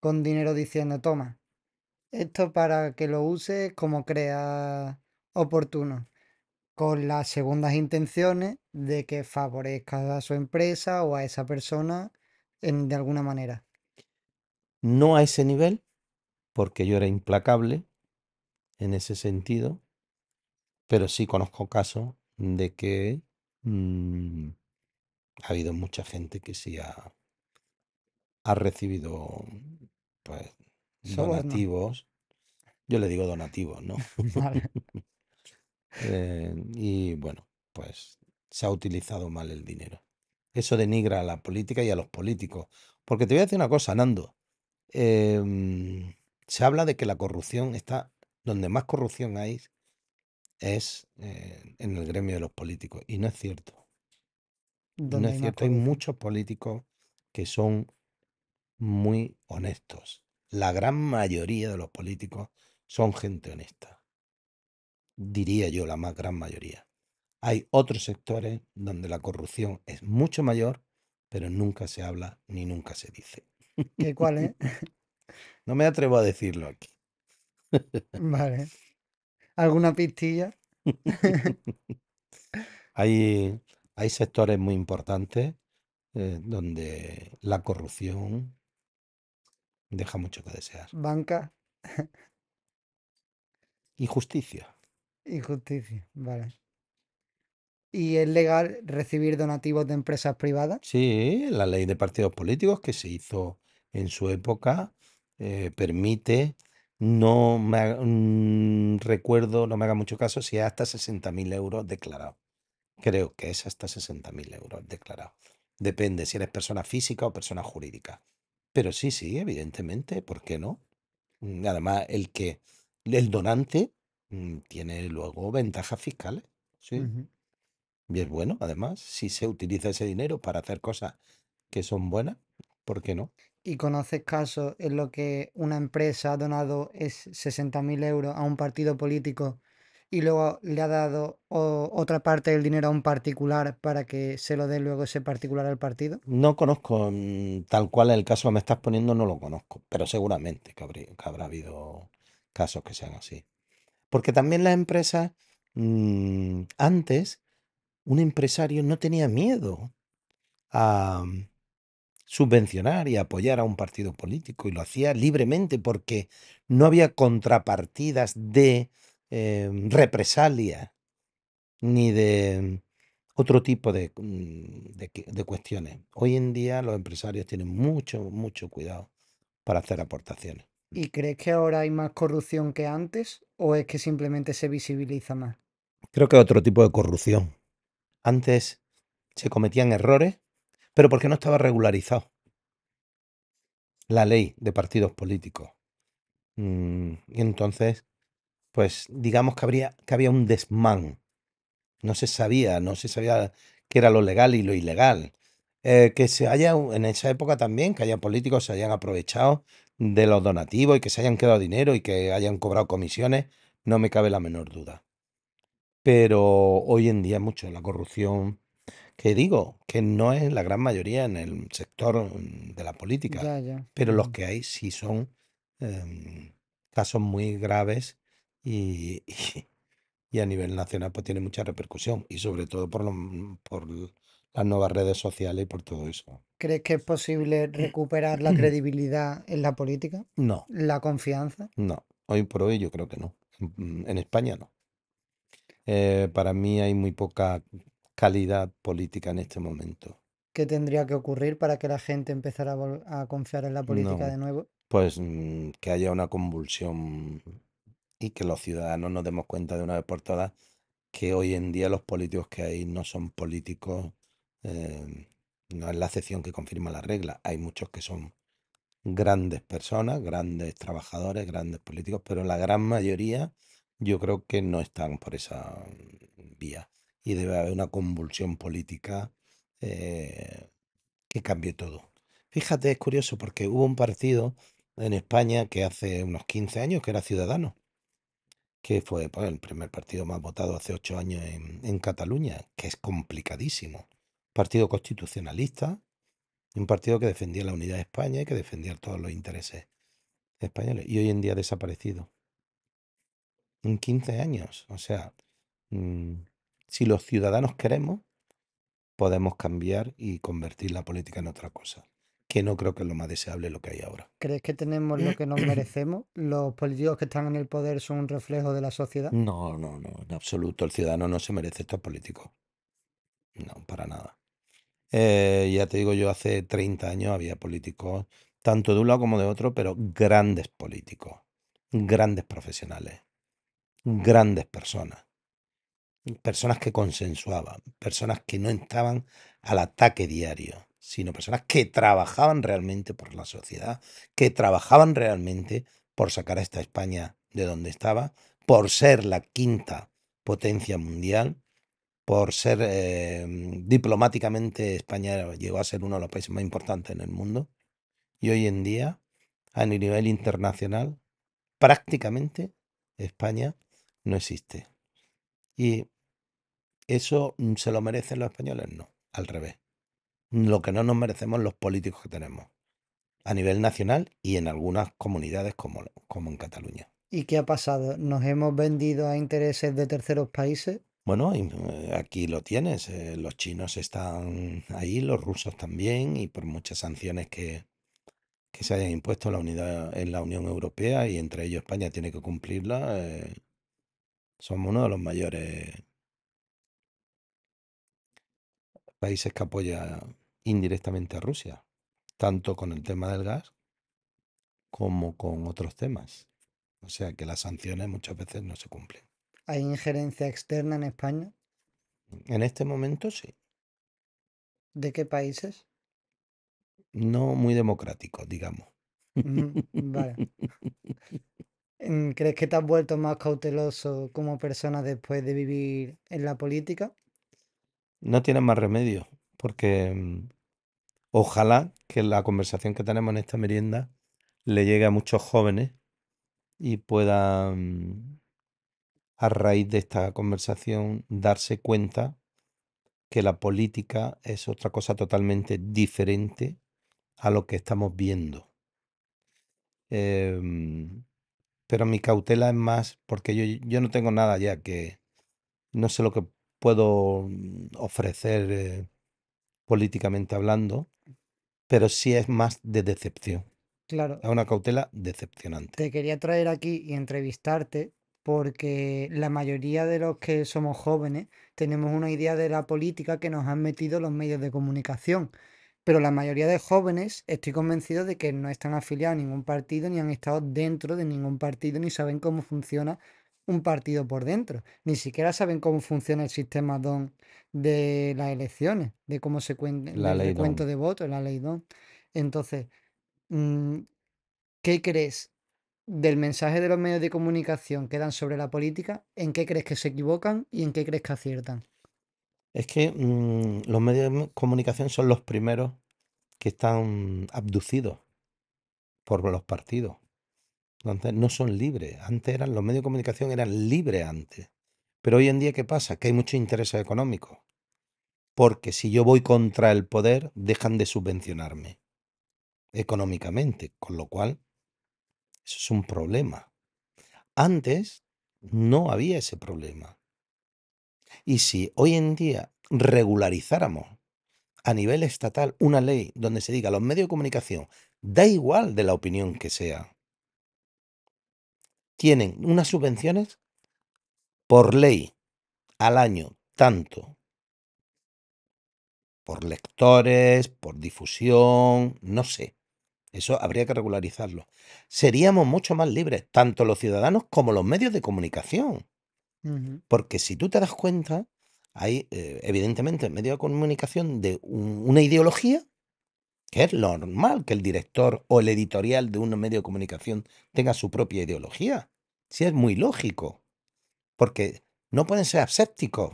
con dinero diciendo, toma, esto para que lo uses como creas oportuno, con las segundas intenciones de que favorezca a su empresa o a esa persona de alguna manera? No a ese nivel, porque yo era implacable en ese sentido, pero sí conozco casos de que mm, ha habido mucha gente que sí ha recibido pues Soborno. donativos. Yo le digo donativos, ¿no? Vale. Y bueno, pues se ha utilizado mal el dinero. Eso denigra a la política y a los políticos. Porque te voy a decir una cosa, Nando. Se habla de que la corrupción está, donde más corrupción hay es en el gremio de los políticos. Y no es cierto. Y no Donde es hay más cierto. Hay corrupción. muchos políticos que son muy honestos. La gran mayoría de los políticos son gente honesta. Diría yo, la más gran mayoría. Hay otros sectores donde la corrupción es mucho mayor, pero nunca se habla ni nunca se dice. ¿Qué cuál es? No me atrevo a decirlo aquí. Vale. ¿Alguna pistilla? Hay, hay sectores muy importantes donde la corrupción deja mucho que desear. Banca Y justicia. y justicia. Vale. ¿Y es legal recibir donativos de empresas privadas? Sí, la ley de partidos políticos que se hizo en su época permite, recuerdo, no me haga mucho caso, si es hasta 60.000 euros declarados. Creo que es hasta 60.000 euros declarados. Depende si eres persona física o persona jurídica. Pero sí, sí, evidentemente, ¿por qué no? Además, el donante tiene luego ventajas fiscales. Sí. Ujú. Y es bueno, además, si se utiliza ese dinero para hacer cosas que son buenas, ¿por qué no? ¿Y conoces casos en los que una empresa ha donado 60.000 euros a un partido político y luego le ha dado otra parte del dinero a un particular para que se lo dé luego ese particular al partido? No conozco tal cual el caso que me estás poniendo, no lo conozco, pero seguramente que habrá habido casos que sean así. Porque también las empresas, antes, un empresario no tenía miedo a subvencionar y apoyar a un partido político y lo hacía libremente porque no había contrapartidas de represalia ni de otro tipo de cuestiones. Hoy en día los empresarios tienen mucho, mucho cuidado para hacer aportaciones. ¿Y crees que ahora hay más corrupción que antes o es que simplemente se visibiliza más? Creo que otro tipo de corrupción. Antes se cometían errores, pero porque no estaba regularizado la ley de partidos políticos. Y entonces, pues digamos que había un desmán. No se sabía qué era lo legal y lo ilegal. Que se haya, en esa época también, que haya políticos que se hayan aprovechado de los donativos y que se hayan quedado dinero y que hayan cobrado comisiones, no me cabe la menor duda. Pero hoy en día mucho la corrupción, que digo, que no es la gran mayoría en el sector de la política, Ya, ya. pero los Ujú. que hay sí son em, casos muy graves y, y a nivel nacional pues tiene mucha repercusión y sobre todo por las nuevas redes sociales y por todo eso. ¿Crees que es posible recuperar la credibilidad en la política? No, ¿La confianza? no, hoy por hoy yo creo que no. En España no. Para mí hay muy poca calidad política en este momento. ¿Qué tendría que ocurrir para que la gente empezara a confiar en la política No, de nuevo? pues que haya una convulsión y que los ciudadanos nos demos cuenta de una vez por todas que hoy en día los políticos que hay no son políticos, no es la excepción que confirma la regla. Hay muchos que son grandes personas, grandes trabajadores, grandes políticos, pero la gran mayoría yo creo que no están por esa vía. Y debe haber una convulsión política eh, que cambie todo. Fíjate, es curioso porque hubo un partido en España que hace unos 15 años que era Ciudadanos, que fue pues, el primer partido más votado hace 8 años en Cataluña, que es complicadísimo. Partido constitucionalista, un partido que defendía la unidad de España y que defendía todos los intereses españoles. Y hoy en día ha desaparecido. En 15 años. O sea, mm, si los ciudadanos queremos, podemos cambiar y convertir la política en otra cosa. Que no creo que es lo más deseable lo que hay ahora. ¿Crees que tenemos lo que nos merecemos? ¿Los políticos que están en el poder son un reflejo de la sociedad? No, no, no, en absoluto. El ciudadano no se merece estos políticos. No, para nada. Ya te digo, yo hace 30 años había políticos, tanto de un lado como de otro, pero grandes políticos, grandes profesionales, grandes personas, personas que consensuaban, personas que no estaban al ataque diario, sino personas que trabajaban realmente por la sociedad, que trabajaban realmente por sacar a esta España de donde estaba, por ser la quinta potencia mundial, por ser diplomáticamente España llegó a ser uno de los países más importantes en el mundo y hoy en día a nivel internacional prácticamente España no existe. ¿Y eso se lo merecen los españoles? No, al revés. Lo que no nos merecemos los políticos que tenemos. a nivel nacional y en algunas comunidades como en Cataluña. ¿Y qué ha pasado? ¿Nos hemos vendido a intereses de terceros países? Bueno, y, aquí lo tienes, los chinos están ahí, los rusos también, y por muchas sanciones que se hayan impuesto en la unidad, en la Unión Europea, y entre ellos España tiene que cumplirla, somos uno de los mayores países que apoya indirectamente a Rusia, tanto con el tema del gas como con otros temas. O sea que las sanciones muchas veces no se cumplen. ¿Hay injerencia externa en España? En este momento sí, ¿De qué países? no muy democrático, digamos. Ujú, vale. ¿Crees que te has vuelto más cauteloso como persona después de vivir en la política? No tienen más remedio, porque ojalá que la conversación que tenemos en esta merienda le llegue a muchos jóvenes y puedan, a raíz de esta conversación, darse cuenta que la política es otra cosa totalmente diferente a lo que estamos viendo. Em, pero mi cautela es más porque yo no tengo nada ya que no sé lo que puedo ofrecer políticamente hablando, pero sí es más de decepción. Claro, Es una cautela decepcionante. te quería traer aquí y entrevistarte porque la mayoría de los que somos jóvenes tenemos una idea de la política que nos han metido los medios de comunicación. Pero la mayoría de jóvenes estoy convencido de que no están afiliados a ningún partido, ni han estado dentro de ningún partido, ni saben cómo funciona un partido por dentro. Ni siquiera saben cómo funciona el sistema DON de las elecciones, de cómo se cuenta, La del ley recuento DON. de votos, la ley DON. Entonces, mm, ¿qué crees del mensaje de los medios de comunicación que dan sobre la política? ¿En qué crees que se equivocan y en qué crees que aciertan? Es que los medios de comunicación son los primeros que están abducidos por los partidos. Entonces no son libres. Antes eran, los medios de comunicación eran libres antes. Pero hoy en día, ¿qué pasa? Que hay muchos intereses económicos. Porque si yo voy contra el poder, dejan de subvencionarme económicamente. Con lo cual, eso es un problema. Antes no había ese problema. Y si hoy en día regularizáramos a nivel estatal una ley donde se diga los medios de comunicación, da igual de la opinión que sea, tienen unas subvenciones por ley al año, tanto por lectores, por difusión, no sé. Eso habría que regularizarlo. Seríamos mucho más libres, tanto los ciudadanos como los medios de comunicación. Ujú, Porque si tú te das cuenta, hay evidentemente en medios de comunicación de una ideología, que es normal que el director o el editorial de un medio de comunicación tenga su propia ideología. Sí, es muy lógico, porque no pueden ser asépticos.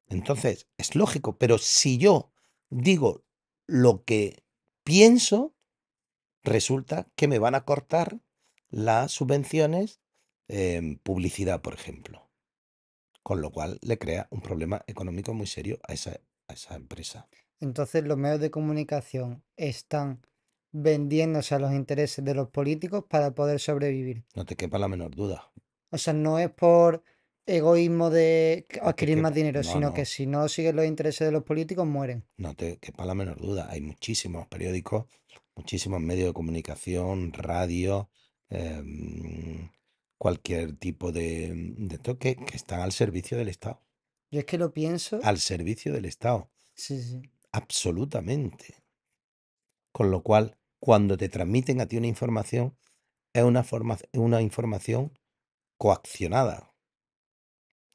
Entonces, es lógico, pero si yo digo lo que pienso, resulta que me van a cortar las subvenciones en publicidad, por ejemplo. Con lo cual le crea un problema económico muy serio a esa empresa. entonces, los medios de comunicación están vendiéndose a los intereses de los políticos para poder sobrevivir. No te quepa la menor duda. O sea, no es por egoísmo de No te adquirir más quepa. dinero, No, sino no. que si no siguen los intereses de los políticos, mueren. No te quepa la menor duda. Hay muchísimos periódicos, muchísimos medios de comunicación, radio, em, cualquier tipo de esto que están al servicio del Estado. Yo es que lo pienso. Al servicio del Estado. Sí, sí. Absolutamente. Con lo cual, cuando te transmiten a ti una información, es una información coaccionada.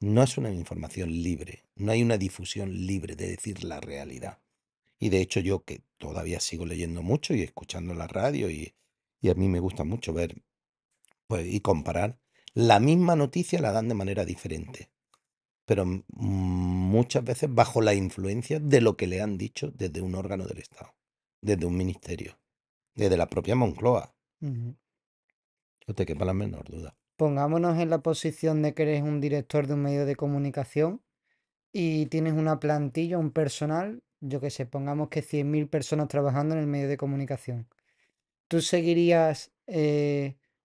No es una información libre. No hay una difusión libre de decir la realidad. Y de hecho yo que todavía sigo leyendo mucho y escuchando la radio y a mí me gusta mucho ver pues, y comparar, la misma noticia la dan de manera diferente, pero muchas veces bajo la influencia de lo que le han dicho desde un órgano del Estado, desde un ministerio, desde la propia Moncloa. Ujú. No te quepa la menor duda. Pongámonos en la posición de que eres un director de un medio de comunicación y tienes una plantilla, un personal, yo qué sé, pongamos que 100.000 personas trabajando en el medio de comunicación. ¿tú seguirías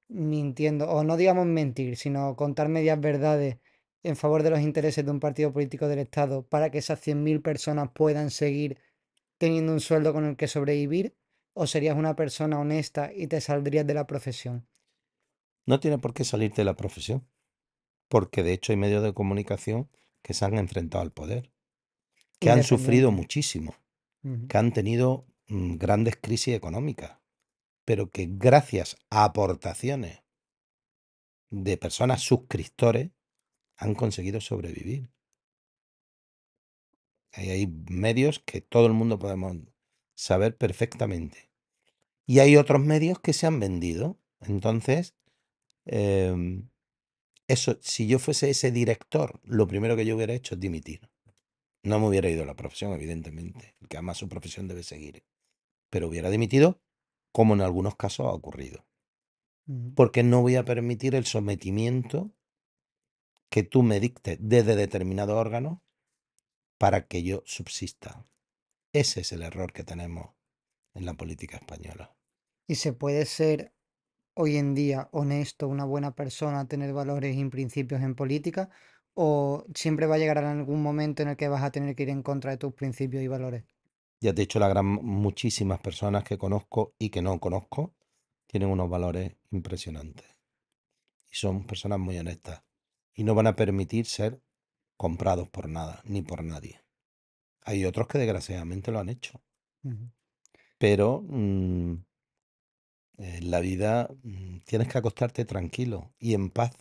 mintiendo, o no digamos mentir, sino contar medias verdades en favor de los intereses de un partido político del Estado para que esas 100.000 personas puedan seguir teniendo un sueldo con el que sobrevivir? ¿O serías una persona honesta y te saldrías de la profesión? No tiene por qué salirte de la profesión, porque de hecho hay medios de comunicación que se han enfrentado al poder, que han sufrido Independiente. muchísimo, Ujú. que han tenido grandes crisis económicas, pero que gracias a aportaciones de personas suscriptores han conseguido sobrevivir. Ahí hay medios que todo el mundo podemos saber perfectamente. Y hay otros medios que se han vendido. Entonces, em, eso, si yo fuese ese director, lo primero que yo hubiera hecho es dimitir. No me hubiera ido a la profesión, evidentemente, que además su profesión debe seguir. Pero hubiera dimitido, como en algunos casos ha ocurrido. Ujú. Porque no voy a permitir el sometimiento que tú me dictes desde determinados órganos para que yo subsista. Ese es el error que tenemos en la política española. ¿Y se puede ser hoy en día honesto, una buena persona, tener valores y principios en política? ¿O siempre va a llegar algún momento en el que vas a tener que ir en contra de tus principios y valores? Ya te he dicho, muchísimas personas que conozco y que no conozco tienen unos valores impresionantes. Y son personas muy honestas. Y no van a permitir ser comprados por nada, ni por nadie. Hay otros que desgraciadamente lo han hecho. Ujú. Pero en la vida tienes que acostarte tranquilo y en paz.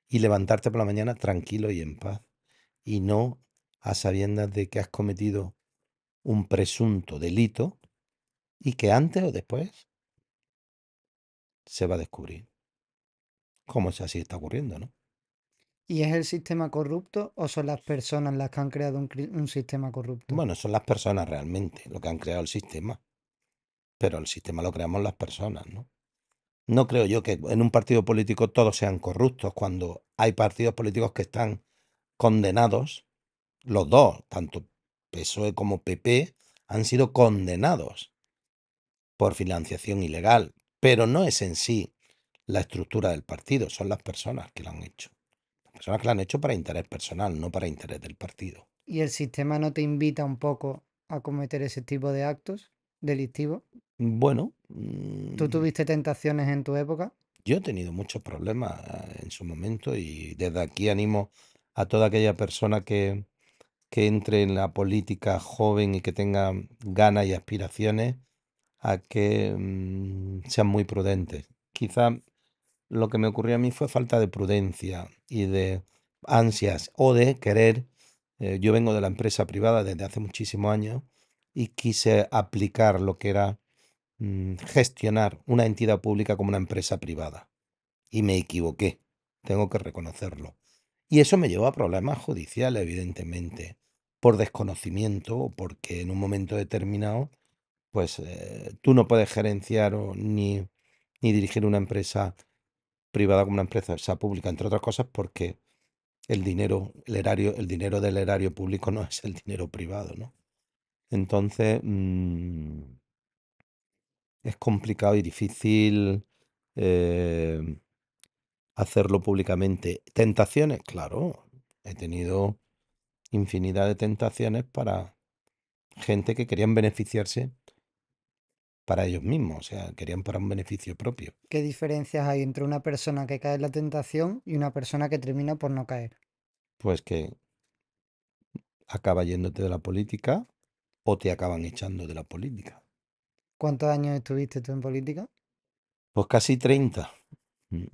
Y levantarte por la mañana tranquilo y en paz. Y no a sabiendas de que has cometido un presunto delito y que antes o después se va a descubrir. Como es así está ocurriendo, ¿no? ¿Y es el sistema corrupto o son las personas las que han creado un sistema corrupto? Bueno, son las personas realmente lo que han creado el sistema, pero el sistema lo creamos las personas, ¿no? No creo yo que en un partido político todos sean corruptos cuando hay partidos políticos que están condenados, los dos, tanto PSOE como PP, han sido condenados por financiación ilegal, pero no es en sí la estructura del partido, son las personas que lo han hecho. Las personas que lo han hecho para interés personal, no para interés del partido. ¿Y el sistema no te invita un poco a cometer ese tipo de actos delictivos? Bueno, ¿Tú tuviste tentaciones en tu época? yo he tenido muchos problemas en su momento y desde aquí animo a toda aquella persona que entre en la política joven y que tenga ganas y aspiraciones a que sean muy prudentes. Quizá lo que me ocurrió a mí fue falta de prudencia y de ansias o de querer. Yo vengo de la empresa privada desde hace muchísimos años y quise aplicar lo que era gestionar una entidad pública como una empresa privada. Y me equivoqué, tengo que reconocerlo. Y eso me llevó a problemas judiciales, evidentemente, por desconocimiento o porque en un momento determinado, pues tú no puedes gerenciar ni dirigir una empresa privada como una empresa pública, entre otras cosas porque el dinero, el dinero del erario público no es el dinero privado, ¿no? Entonces, es complicado y difícil eh, hacerlo públicamente. Tentaciones, claro. He tenido infinidad de tentaciones para gente que querían beneficiarse para ellos mismos, o sea, querían para un beneficio propio. ¿Qué diferencias hay entre una persona que cae en la tentación y una persona que termina por no caer? Pues que acaba yéndote de la política o te acaban echando de la política. ¿Cuántos años estuviste tú en política? Pues casi 30.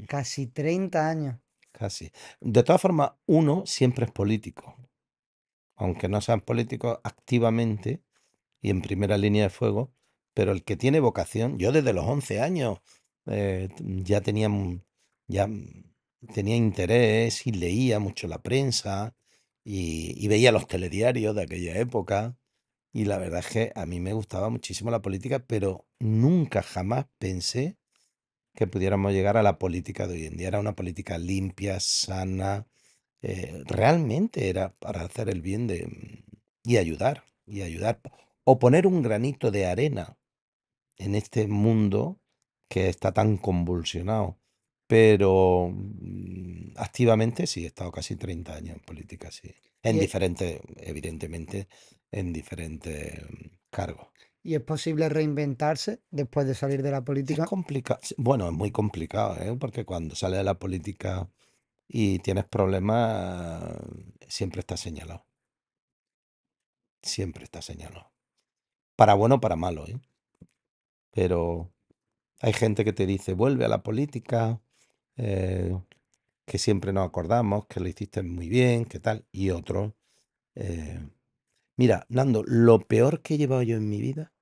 Casi 30 años. Casi. De todas formas, uno siempre es político, aunque no sean políticos activamente y en primera línea de fuego, pero el que tiene vocación, yo desde los 11 años ya tenía, ya tenía interés y leía mucho la prensa y veía los telediarios de aquella época. Y la verdad es que a mí me gustaba muchísimo la política, pero nunca jamás pensé que pudiéramos llegar a la política de hoy en día. Era una política limpia, sana, realmente era para hacer el bien y ayudar, o poner un granito de arena en este mundo que está tan convulsionado. Pero activamente sí, he estado casi 30 años en política, sí. En Y es, diferentes, evidentemente, en diferentes cargos. y es posible reinventarse después de salir de la Es política. complicado, bueno, es muy complicado, ¿eh? Porque cuando sales de la política y tienes problemas, siempre está señalado, siempre está señalado. Para bueno o para malo, ¿eh? Pero hay gente que te dice, vuelve a la política, eh, que siempre nos acordamos, que lo hiciste muy bien, que tal, y otros. eh, Mira, Nando, lo peor que he llevado yo en mi vida,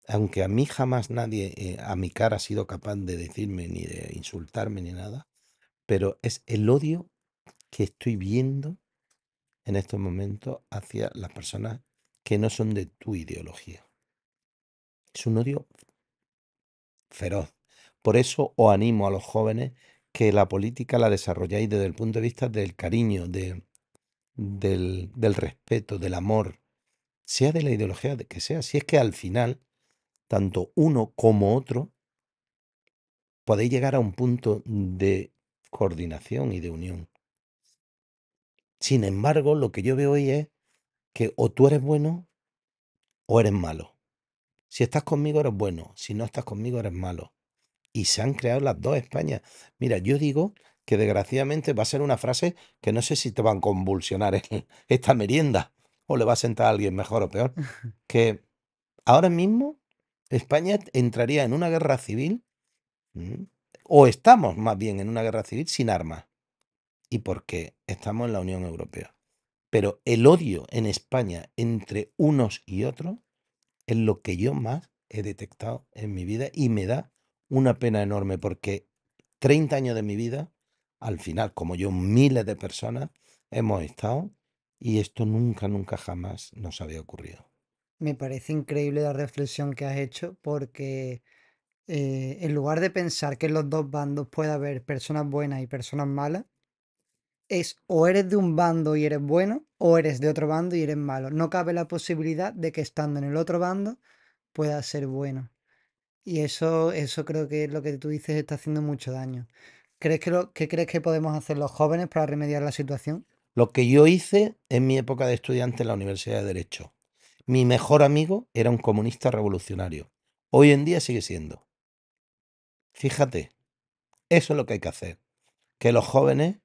aunque a mí jamás nadie a mi cara ha sido capaz de decirme ni de insultarme ni nada, pero es el odio que estoy viendo en estos momentos hacia las personas que no son de tu ideología. Es un odio feroz. Por eso os animo a los jóvenes que la política la desarrolláis desde el punto de vista del cariño, del respeto, del amor, sea de la ideología que sea. Si es que al final, tanto uno como otro, podéis llegar a un punto de coordinación y de unión. Sin embargo, lo que yo veo hoy es que o tú eres bueno o eres malo. Si estás conmigo eres bueno, si no estás conmigo eres malo. Y se han creado las dos Españas. Mira, yo digo que desgraciadamente va a ser una frase que no sé si te van a convulsionar esta merienda o le va a sentar a alguien mejor o peor. Que ahora mismo España entraría en una guerra civil, ¿m? O estamos más bien en una guerra civil sin armas. Y porque estamos en la Unión Europea. Pero el odio en España entre unos y otros es lo que yo más he detectado en mi vida y me da una pena enorme porque 30 años de mi vida, al final, como yo, miles de personas hemos estado y esto nunca, nunca jamás nos había ocurrido. Me parece increíble la reflexión que has hecho porque en lugar de pensar que en los dos bandos puede haber personas buenas y personas malas, es o eres de un bando y eres bueno o eres de otro bando y eres malo. No cabe la posibilidad de que estando en el otro bando puedas ser bueno. Y eso creo que es lo que tú dices está haciendo mucho daño. ¿Qué crees que podemos hacer los jóvenes para remediar la situación? Lo que yo hice en mi época de estudiante en la Universidad de Derecho. Mi mejor amigo era un comunista revolucionario. Hoy en día sigue siendo. Fíjate, eso es lo que hay que hacer. Que los jóvenes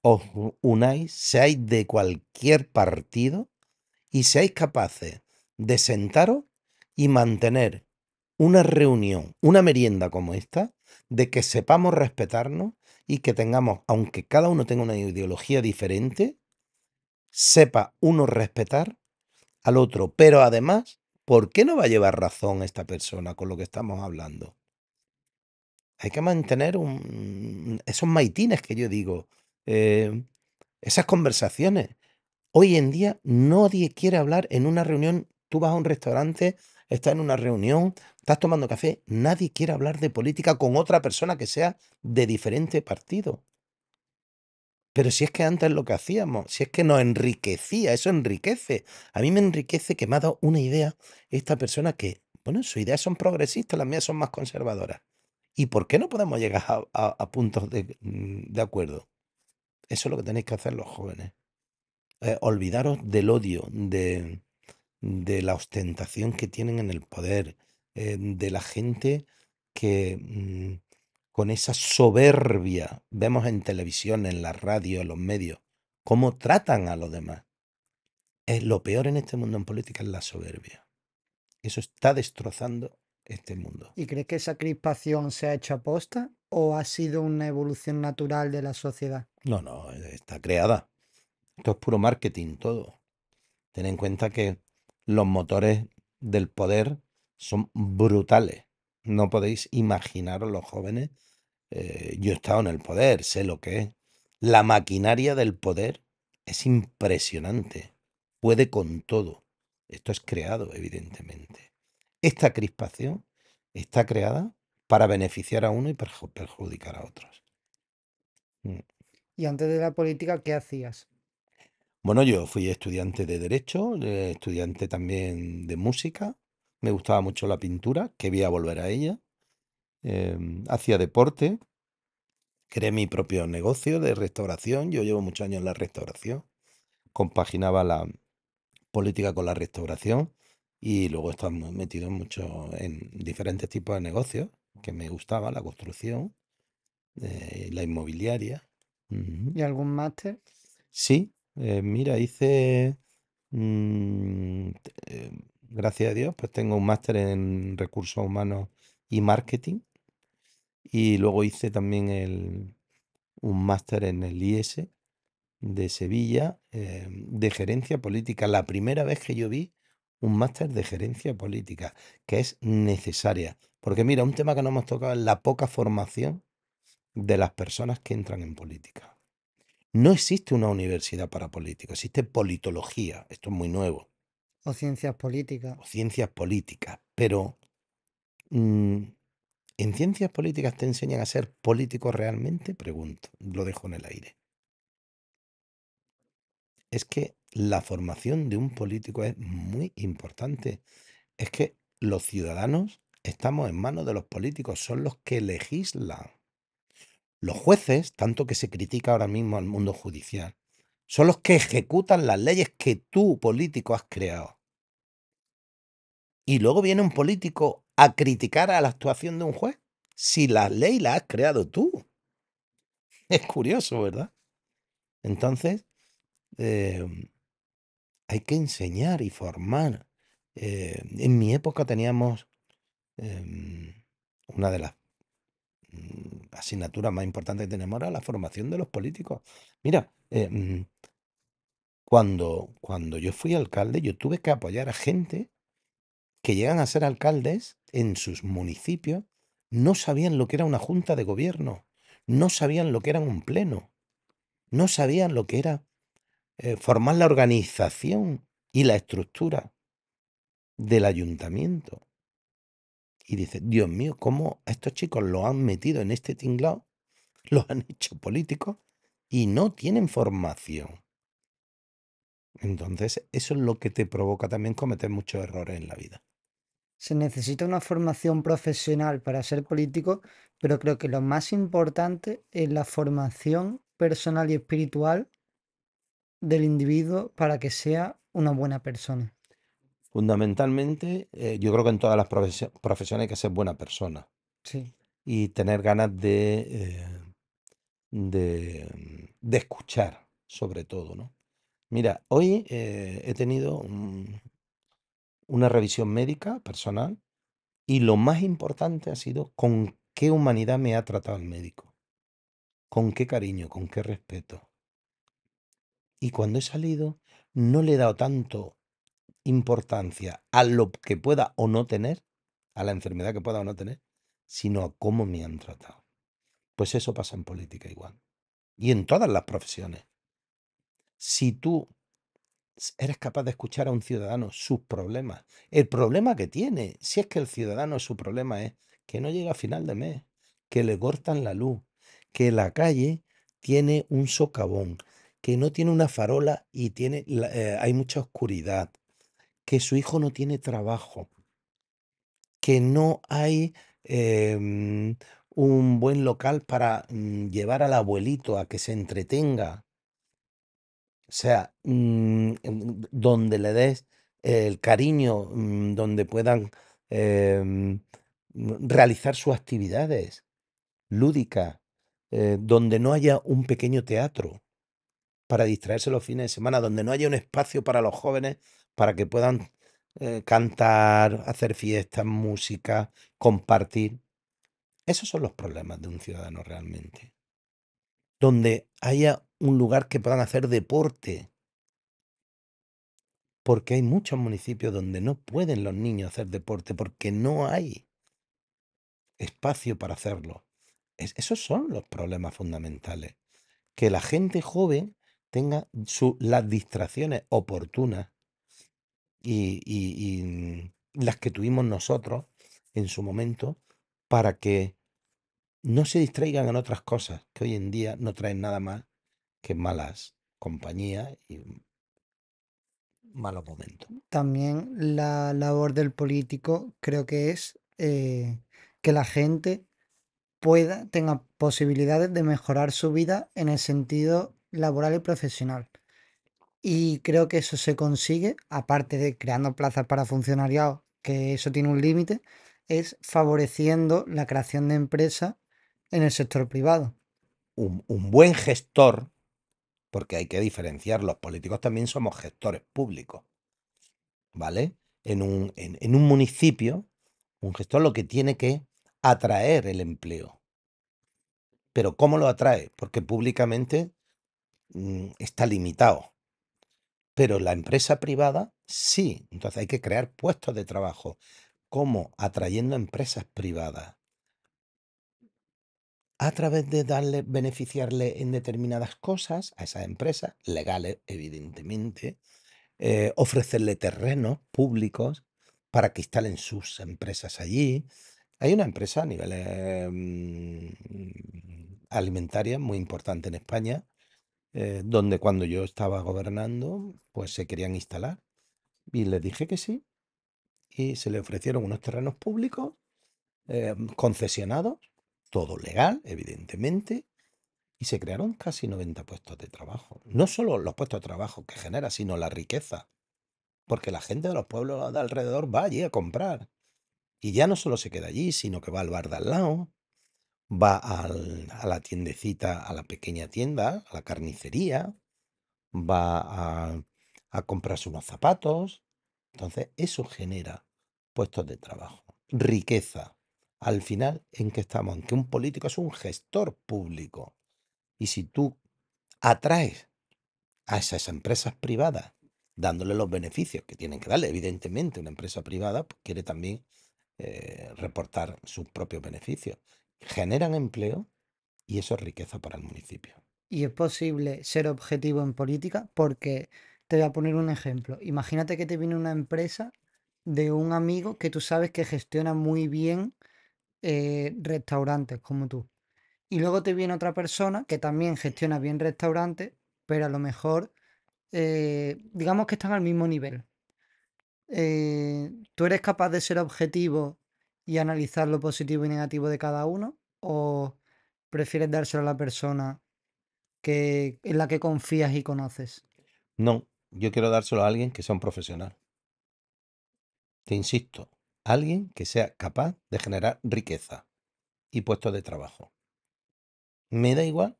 os unáis, seáis de cualquier partido y seáis capaces de sentaros y mantener una reunión, una merienda como esta, de que sepamos respetarnos y que tengamos, aunque cada uno tenga una ideología diferente, sepa uno respetar al otro. Pero además, ¿por qué no va a llevar razón esta persona con lo que estamos hablando? Hay que mantener esos maitines que yo digo, eh, esas conversaciones. Hoy en día nadie quiere hablar en una reunión. Tú vas a un restaurante, estás en una reunión, estás tomando café, nadie quiere hablar de política con otra persona que sea de diferente partido. Pero si es que antes lo que hacíamos, si es que nos enriquecía, eso enriquece. A mí me enriquece que me ha dado una idea esta persona que, bueno, sus ideas son progresistas, las mías son más conservadoras. ¿Y por qué no podemos llegar a puntos de acuerdo? Eso es lo que tenéis que hacer los jóvenes. Olvidaros del odio, de la ostentación que tienen en el poder, de la gente que con esa soberbia vemos en televisión, en la radio, en los medios, cómo tratan a los demás. Lo peor en este mundo en política es la soberbia. Eso está destrozando este mundo. ¿Y crees que esa crispación se ha hecho aposta o ha sido una evolución natural de la sociedad? No, no, está creada. Esto es puro marketing todo. Ten en cuenta que los motores del poder son brutales. No podéis imaginaros los jóvenes. Yo he estado en el poder, sé lo que es. La maquinaria del poder es impresionante. Puede con todo. Esto es creado, evidentemente. Esta crispación está creada para beneficiar a uno y perjudicar a otros. Mm. Y antes de la política, ¿qué hacías? Bueno, yo fui estudiante de Derecho, estudiante también de música. Me gustaba mucho la pintura, que voy a volver a ella. hacía deporte, creé mi propio negocio de restauración. Yo llevo muchos años en la restauración. Compaginaba la política con la restauración y luego he estado metido en diferentes tipos de negocios que me gustaba, la construcción, la inmobiliaria. Ujú. ¿Y algún máster? Sí, mira, hice, gracias a Dios, pues tengo un máster en recursos humanos y marketing y luego hice también un máster en el IES de Sevilla, de gerencia política. La primera vez que yo vi un máster de gerencia política, que es necesaria. Porque mira, un tema que no hemos tocado es la poca formación de las personas que entran en política. No existe una universidad para políticos, existe politología, esto es muy nuevo, ¿O ciencias políticas? o ciencias políticas, pero mm, ¿en ciencias políticas te enseñan a ser político realmente? Pregunto, lo dejo en el aire. Es que la formación de un político es muy importante. Es que los ciudadanos estamos en manos de los políticos, son los que legislan. Los jueces, tanto que se critica ahora mismo al mundo judicial, son los que ejecutan las leyes que tú, político, has creado. Y luego viene un político a criticar a la actuación de un juez. Si la ley la has creado tú. Es curioso, ¿verdad? Entonces, eh, hay que enseñar y formar. En mi época teníamos una de las asignaturas más importantes que tenemos era la formación de los políticos. Mira, cuando yo fui alcalde, yo tuve que apoyar a gente que llegan a ser alcaldes en sus municipios, no sabían lo que era una junta de gobierno, no sabían lo que era un pleno, no sabían lo que era formar la organización y la estructura del ayuntamiento. Y dice, Dios mío, ¿cómo a estos chicos los han metido en este tinglado? Los han hecho políticos y no tienen formación. Entonces, eso es lo que te provoca también cometer muchos errores en la vida. Se necesita una formación profesional para ser político, pero creo que lo más importante es la formación personal y espiritual del individuo para que sea una buena persona. Fundamentalmente, yo creo que en todas las profesiones hay que ser buena persona Sí. y tener ganas de escuchar, sobre todo, ¿no? Mira, hoy he tenido una revisión médica personal y lo más importante ha sido con qué humanidad me ha tratado el médico, con qué cariño, con qué respeto. Y cuando he salido, no le he dado tanto importancia a lo que pueda o no tener, a la enfermedad que pueda o no tener, sino a cómo me han tratado. Pues eso pasa en política igual. Y en todas las profesiones. Si tú eres capaz de escuchar a un ciudadano sus problemas, el problema que tiene, si es que el ciudadano su problema es que no llega a final de mes, que le cortan la luz, que la calle tiene un socavón, que no tiene una farola y hay mucha oscuridad, que su hijo no tiene trabajo, que no hay un buen local para llevar al abuelito a que se entretenga. O sea, donde le des el cariño, donde puedan realizar sus actividades lúdicas, donde no haya un pequeño teatro para distraerse los fines de semana, donde no haya un espacio para los jóvenes para que puedan cantar, hacer fiestas, música, compartir. Esos son los problemas de un ciudadano realmente. Donde haya un lugar que puedan hacer deporte, porque hay muchos municipios donde no pueden los niños hacer deporte porque no hay espacio para hacerlo. Esos son los problemas fundamentales. Que la gente joven tenga las distracciones oportunas y las que tuvimos nosotros en su momento para que no se distraigan en otras cosas que hoy en día no traen nada más que malas compañías y malos momentos. También la labor del político creo que es que la gente tenga posibilidades de mejorar su vida en el sentido laboral y profesional. Y creo que eso se consigue, aparte de creando plazas para funcionariado, que eso tiene un límite, es favoreciendo la creación de empresas en el sector privado. Un buen gestor, porque hay que diferenciar, los políticos también somos gestores públicos, ¿vale? En un municipio, un gestor lo que tiene que atraer el empleo. Pero ¿cómo lo atrae? Porque públicamente está limitado. Pero la empresa privada sí. Entonces hay que crear puestos de trabajo. ¿Cómo? Atrayendo empresas privadas. A través de darle, beneficiarle en determinadas cosas a esas empresas, legales, evidentemente, ofrecerle terrenos públicos para que instalen sus empresas allí. Hay una empresa a nivel alimentaria muy importante en España, donde cuando yo estaba gobernando, pues se querían instalar. Y les dije que sí, y se le ofrecieron unos terrenos públicos concesionados, todo legal, evidentemente, y se crearon casi 90 puestos de trabajo. No solo los puestos de trabajo que genera, sino la riqueza, porque la gente de los pueblos de alrededor va allí a comprar. Y ya no solo se queda allí, sino que va al bar de al lado, va a la tiendecita, a la pequeña tienda, a la carnicería, va a comprarse unos zapatos. Entonces, eso genera puestos de trabajo, riqueza. Al final, ¿en qué estamos? En que un político es un gestor público. Y si tú atraes a esas empresas privadas, dándole los beneficios que tienen que darle, evidentemente, una empresa privada pues, quiere también reportar sus propios beneficios. Generan empleo y eso es riqueza para el municipio. Y es posible ser objetivo en política porque te voy a poner un ejemplo. Imagínate que te viene una empresa de un amigo que tú sabes que gestiona muy bien restaurantes como tú. Y luego te viene otra persona que también gestiona bien restaurantes, pero a lo mejor, digamos que están al mismo nivel. ¿Tú eres capaz de ser objetivo y analizar lo positivo y negativo de cada uno? ¿O prefieres dárselo a la persona en la que confías y conoces? No, yo quiero dárselo a alguien que sea un profesional. Te insisto, alguien que sea capaz de generar riqueza y puestos de trabajo. Me da igual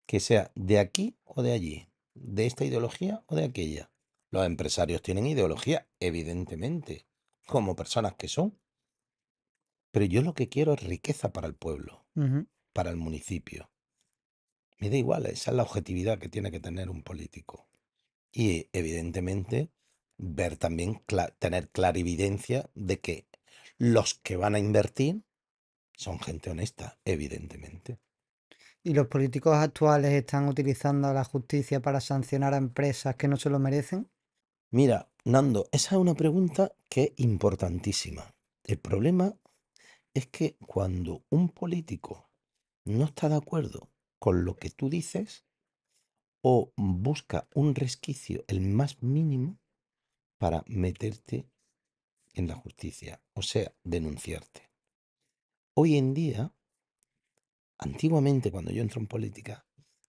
que sea de aquí o de allí, de esta ideología o de aquella. Los empresarios tienen ideología, evidentemente, como personas que son, pero yo lo que quiero es riqueza para el pueblo, Ujú. para el municipio. Me da igual, esa es la objetividad que tiene que tener un político. Y evidentemente ver también, tener clarividencia de que los que van a invertir son gente honesta, evidentemente. ¿Y los políticos actuales están utilizando a la justicia para sancionar a empresas que no se lo merecen? Mira, Nando, esa es una pregunta que es importantísima. El problema es que cuando un político no está de acuerdo con lo que tú dices o busca un resquicio, el más mínimo, para meterte en la justicia, o sea, denunciarte. Hoy en día, antiguamente cuando yo entro en política,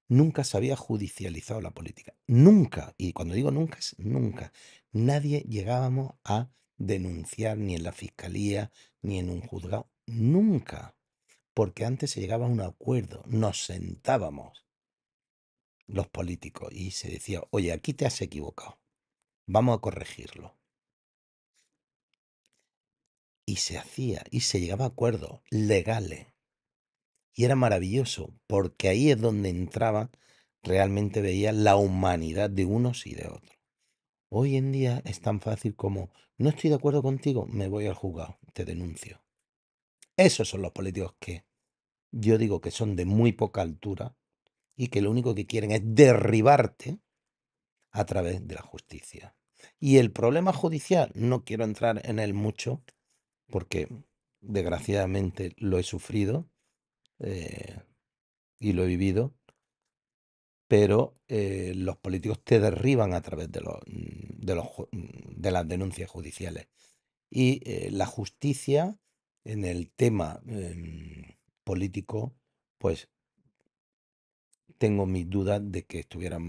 nunca se había judicializado la política. Nunca, y cuando digo nunca es nunca, nadie llegábamos a denunciar ni en la fiscalía ni en un juzgado. Nunca. Porque antes se llegaba a un acuerdo, nos sentábamos los políticos y se decía, oye, aquí te has equivocado, vamos a corregirlo. Y se hacía y se llegaba a acuerdos legales. Y era maravilloso, porque ahí es donde entraba, realmente veía la humanidad de unos y de otros. Hoy en día es tan fácil como, no estoy de acuerdo contigo, me voy al juzgado, te denuncio. Esos son los políticos que yo digo que son de muy poca altura y que lo único que quieren es derribarte a través de la justicia. Y el problema judicial, no quiero entrar en él mucho, porque desgraciadamente lo he sufrido eh, y lo he vivido, pero los políticos te derriban a través de las denuncias judiciales. Y la justicia en el tema políticos, pues tengo mis dudas de que estuvieran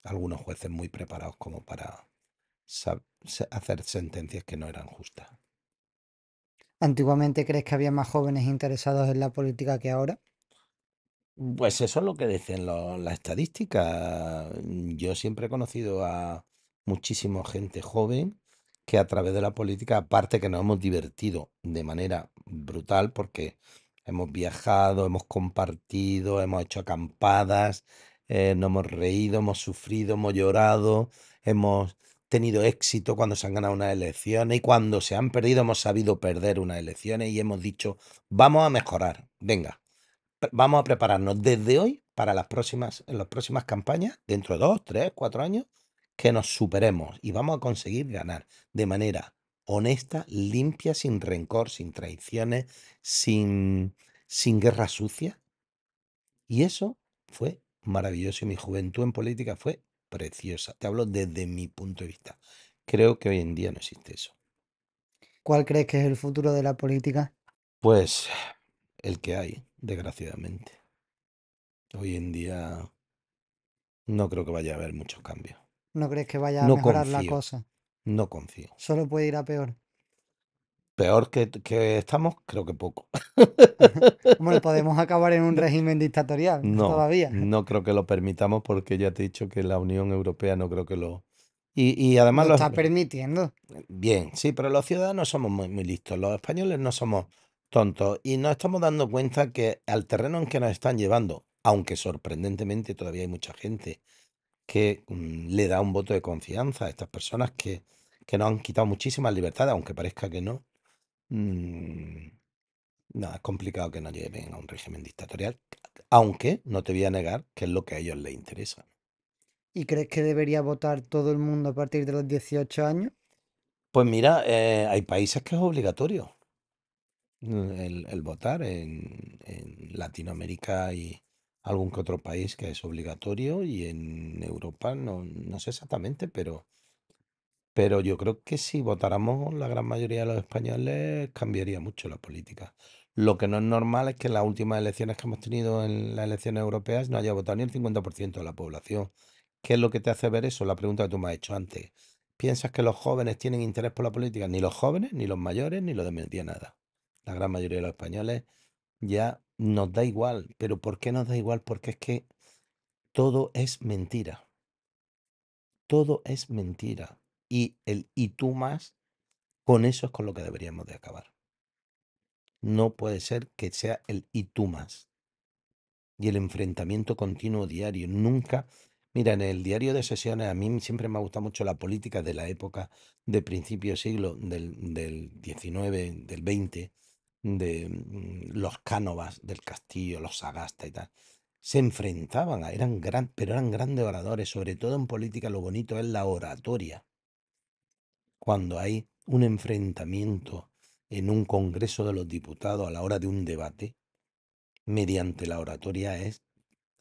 algunos jueces muy preparados como para hacer sentencias que no eran justas. ¿Antiguamente crees que había más jóvenes interesados en la política que ahora? Pues eso es lo que dicen las estadísticas. Yo siempre he conocido a muchísima gente joven que a través de la política, aparte que nos hemos divertido de manera brutal porque hemos viajado, hemos compartido, hemos hecho acampadas, nos hemos reído, hemos sufrido, hemos llorado, hemos tenido éxito cuando se han ganado unas elecciones y cuando se han perdido hemos sabido perder unas elecciones y hemos dicho, vamos a mejorar, venga. Vamos a prepararnos desde hoy para en las próximas campañas, dentro de 2, 3, 4 años, que nos superemos y vamos a conseguir ganar de manera honesta, limpia, sin rencor, sin traiciones, sin guerra sucia. Y eso fue maravilloso y mi juventud en política fue preciosa. Te hablo desde mi punto de vista. Creo que hoy en día no existe eso. ¿Cuál crees que es el futuro de la política? Pues el que hay, desgraciadamente. Hoy en día no creo que vaya a haber muchos cambios. ¿No crees que vaya a No mejorar la confío, cosa? no confío. Solo puede ir a peor. Peor que estamos, creo que poco. Hombre, podemos acabar en un No, régimen dictatorial todavía. no creo que lo permitamos porque ya te he dicho que la Unión Europea no creo que lo... Y además Lo está permitiendo. bien, sí, pero los ciudadanos somos muy listos. Los españoles no somos tontos y nos estamos dando cuenta que al terreno en que nos están llevando, aunque sorprendentemente todavía hay mucha gente que le da un voto de confianza a estas personas que nos han quitado muchísimas libertades, aunque parezca que no. Mm, no, es complicado que nos lleven a un régimen dictatorial, aunque no te voy a negar que es lo que a ellos les interesa. ¿Y crees que debería votar todo el mundo a partir de los 18 años? Pues mira, hay países que es obligatorio el votar. En Latinoamérica y algún que otro país que es obligatorio y en Europa no sé exactamente, pero yo creo que si votáramos la gran mayoría de los españoles cambiaría mucho la política. Lo que no es normal es que en las últimas elecciones que hemos tenido en las elecciones europeas no haya votado ni el 50% de la población. ¿Qué es lo que te hace ver eso? La pregunta que tú me has hecho antes. ¿Piensas que los jóvenes tienen interés por la política? Ni los jóvenes, ni los mayores, ni los de media nada. La gran mayoría de los españoles ya nos da igual. ¿Pero por qué nos da igual? Porque es que todo es mentira. Todo es mentira. Y el y tú más, con eso es con lo que deberíamos de acabar. No puede ser que sea el y tú más y el enfrentamiento continuo diario. Nunca, mira, en el diario de sesiones a mí siempre me ha gustado mucho la política de la época de principio siglo del 19, del 20, de los Cánovas del Castillo, los Sagasta y tal. Se enfrentaban, pero eran grandes oradores, sobre todo en política lo bonito es la oratoria. Cuando hay un enfrentamiento en un Congreso de los Diputados a la hora de un debate, mediante la oratoria es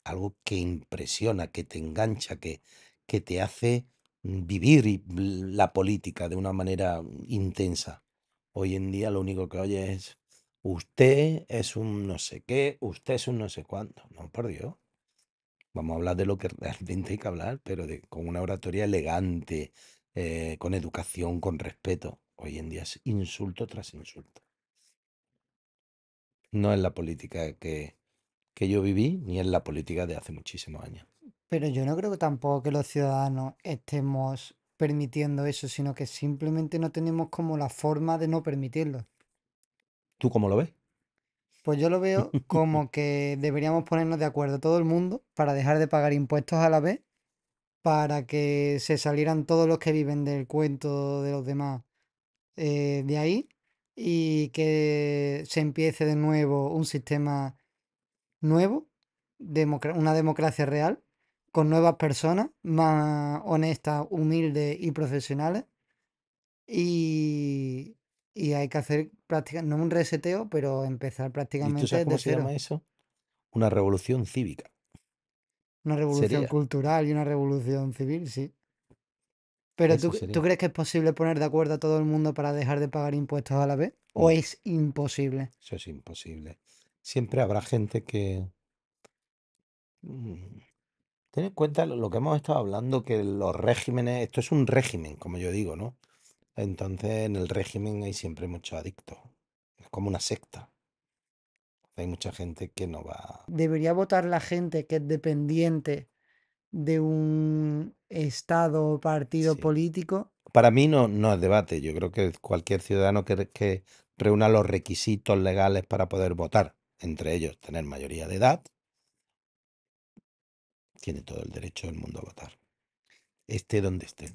algo que impresiona, que te engancha, que te hace vivir la política de una manera intensa. Hoy en día lo único que oye es, usted es un no sé qué, usted es un no sé cuánto. No, por Dios. Vamos a hablar de lo que realmente hay que hablar, pero con una oratoria elegante, con educación, con respeto. Hoy en día es insulto tras insulto. No es la política que yo viví, ni es la política de hace muchísimos años. Pero yo no creo que tampoco que los ciudadanos estemos permitiendo eso, sino que simplemente no tenemos como la forma de no permitirlo. ¿Tú cómo lo ves? Pues yo lo veo como que deberíamos ponernos de acuerdo todo el mundo para dejar de pagar impuestos a la vez, para que se salieran todos los que viven del cuento de los demás de ahí y que se empiece de nuevo un sistema nuevo, una democracia real, con nuevas personas más honestas, humildes y profesionales. Y, y hay que hacer prácticamente, no un reseteo, pero empezar ¿Y tú sabes prácticamente cómo desde se llama cero. eso? Una revolución cívica. Una revolución Sería. cultural y una revolución civil, sí. Pero Eso ¿tú sería. crees que es posible poner de acuerdo a todo el mundo para dejar de pagar impuestos a la vez? ¿O No, es imposible? eso es imposible. Siempre habrá gente que... mm, ten en cuenta lo que hemos estado hablando, que los regímenes, esto es un régimen, como yo digo, ¿no? Entonces en el régimen hay siempre muchos adictos. Es como una secta. Hay mucha gente que no va... ¿Debería votar la gente que es dependiente de un estado o partido Sí. político? Para mí no es debate. Yo creo que cualquier ciudadano que reúna los requisitos legales para poder votar, entre ellos tener mayoría de edad, tiene todo el derecho del mundo a votar. Esté donde esté,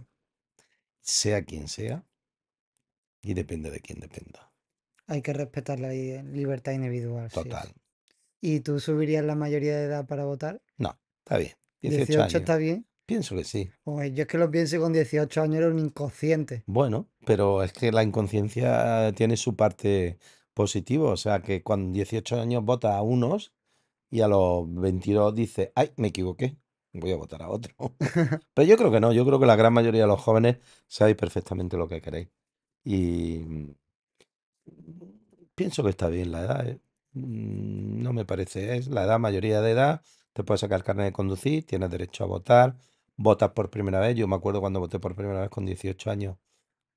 sea quien sea y depende de quién dependa. Hay que respetar la libertad individual, sí, sí. Total. ¿Y tú subirías la mayoría de edad para votar? No, está bien. 18 18 años. está bien. Pienso que sí. Pues yo es que lo pienso con 18 años era un inconsciente. Bueno, pero es que la inconsciencia tiene su parte positiva. O sea, que con 18 años vota a unos y a los 22 dice, ay, me equivoqué, voy a votar a otro. Pero yo creo que no, yo creo que la gran mayoría de los jóvenes sabéis perfectamente lo que queréis. Y pienso que está bien la edad, ¿eh? No me parece, es la edad, mayoría de edad, te puedes sacar carnet de conducir, tienes derecho a votar, votas por primera vez. Yo me acuerdo cuando voté por primera vez con 18 años,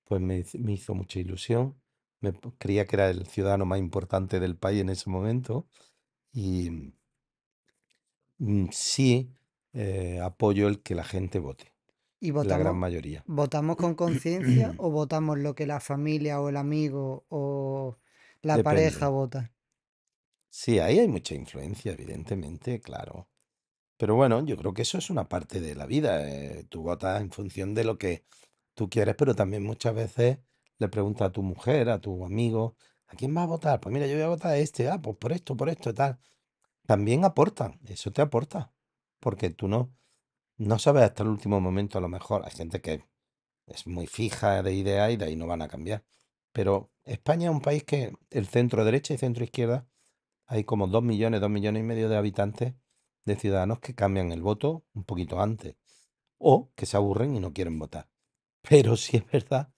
pues me hizo mucha ilusión. Creía que era el ciudadano más importante del país en ese momento. Y sí, apoyo el que la gente vote, ¿Y la gran votamos, mayoría. votamos con conciencia o votamos lo que la familia o el amigo o la pareja Depende. vota? Sí, ahí hay mucha influencia, evidentemente, claro. Pero bueno, yo creo que eso es una parte de la vida. Tú votas en función de lo que tú quieres, pero también muchas veces le preguntas a tu mujer, a tu amigo, ¿a quién vas a votar? Pues mira, yo voy a votar a este, pues por esto, y tal. También aportan, eso te aporta, porque tú no sabes hasta el último momento, a lo mejor. Hay gente que es muy fija de idea y de ahí no van a cambiar. Pero España es un país que el centro derecha y centro izquierda hay como 2 millones, 2,5 millones de habitantes, de ciudadanos que cambian el voto un poquito antes o que se aburren y no quieren votar. Pero sí es verdad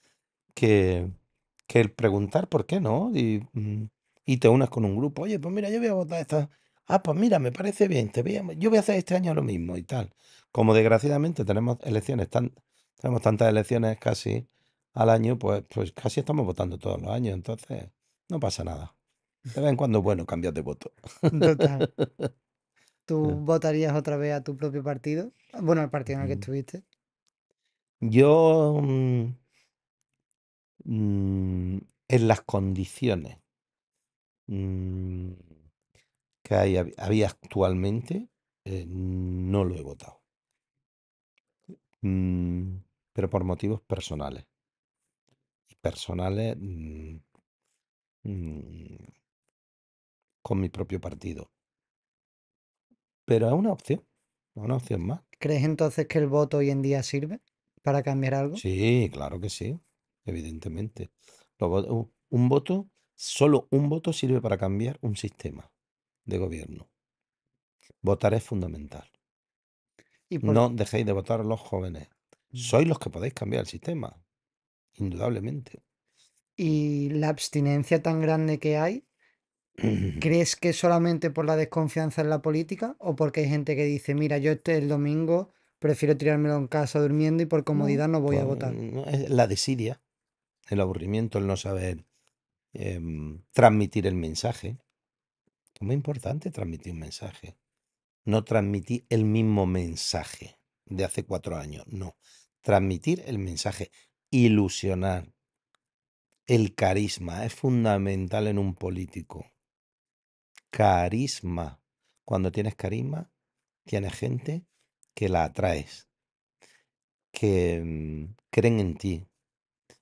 que, que el preguntar por qué no y te unas con un grupo, oye, pues mira, yo voy a votar esta. Ah, pues mira, me parece bien, yo voy a hacer este año lo mismo y tal. Como desgraciadamente tenemos tantas elecciones casi al año, pues casi estamos votando todos los años, entonces no pasa nada. De vez en cuando es bueno cambiar de voto. Total. ¿Tú votarías otra vez a tu propio partido? Bueno, al partido en el que Ujú. estuviste. Yo, en las condiciones mm, que había actualmente, no lo he votado. Mm, pero por motivos personales. Y personales mm, con mi propio partido. Pero es una opción más. ¿Crees entonces que el voto hoy en día sirve para cambiar algo? Sí, claro que sí, evidentemente. Un voto, solo un voto sirve para cambiar un sistema de gobierno. Votar es fundamental. ¿Y por No dejéis de votar a los jóvenes. Sois los que podéis cambiar el sistema, indudablemente. y la abstinencia tan grande que hay? ¿Crees que es solamente por la desconfianza en la política o porque hay gente que dice, mira, yo este el domingo prefiero tirármelo en casa durmiendo y por No, comodidad no voy a pues votar? no, es la desidia, el aburrimiento, el no saber transmitir el mensaje. Es muy importante transmitir un mensaje. No transmitir el mismo mensaje de hace 4 años, no. Transmitir el mensaje, ilusionar. El carisma es fundamental en un político. Carisma. Cuando tienes carisma, tienes gente que la atraes, que creen en ti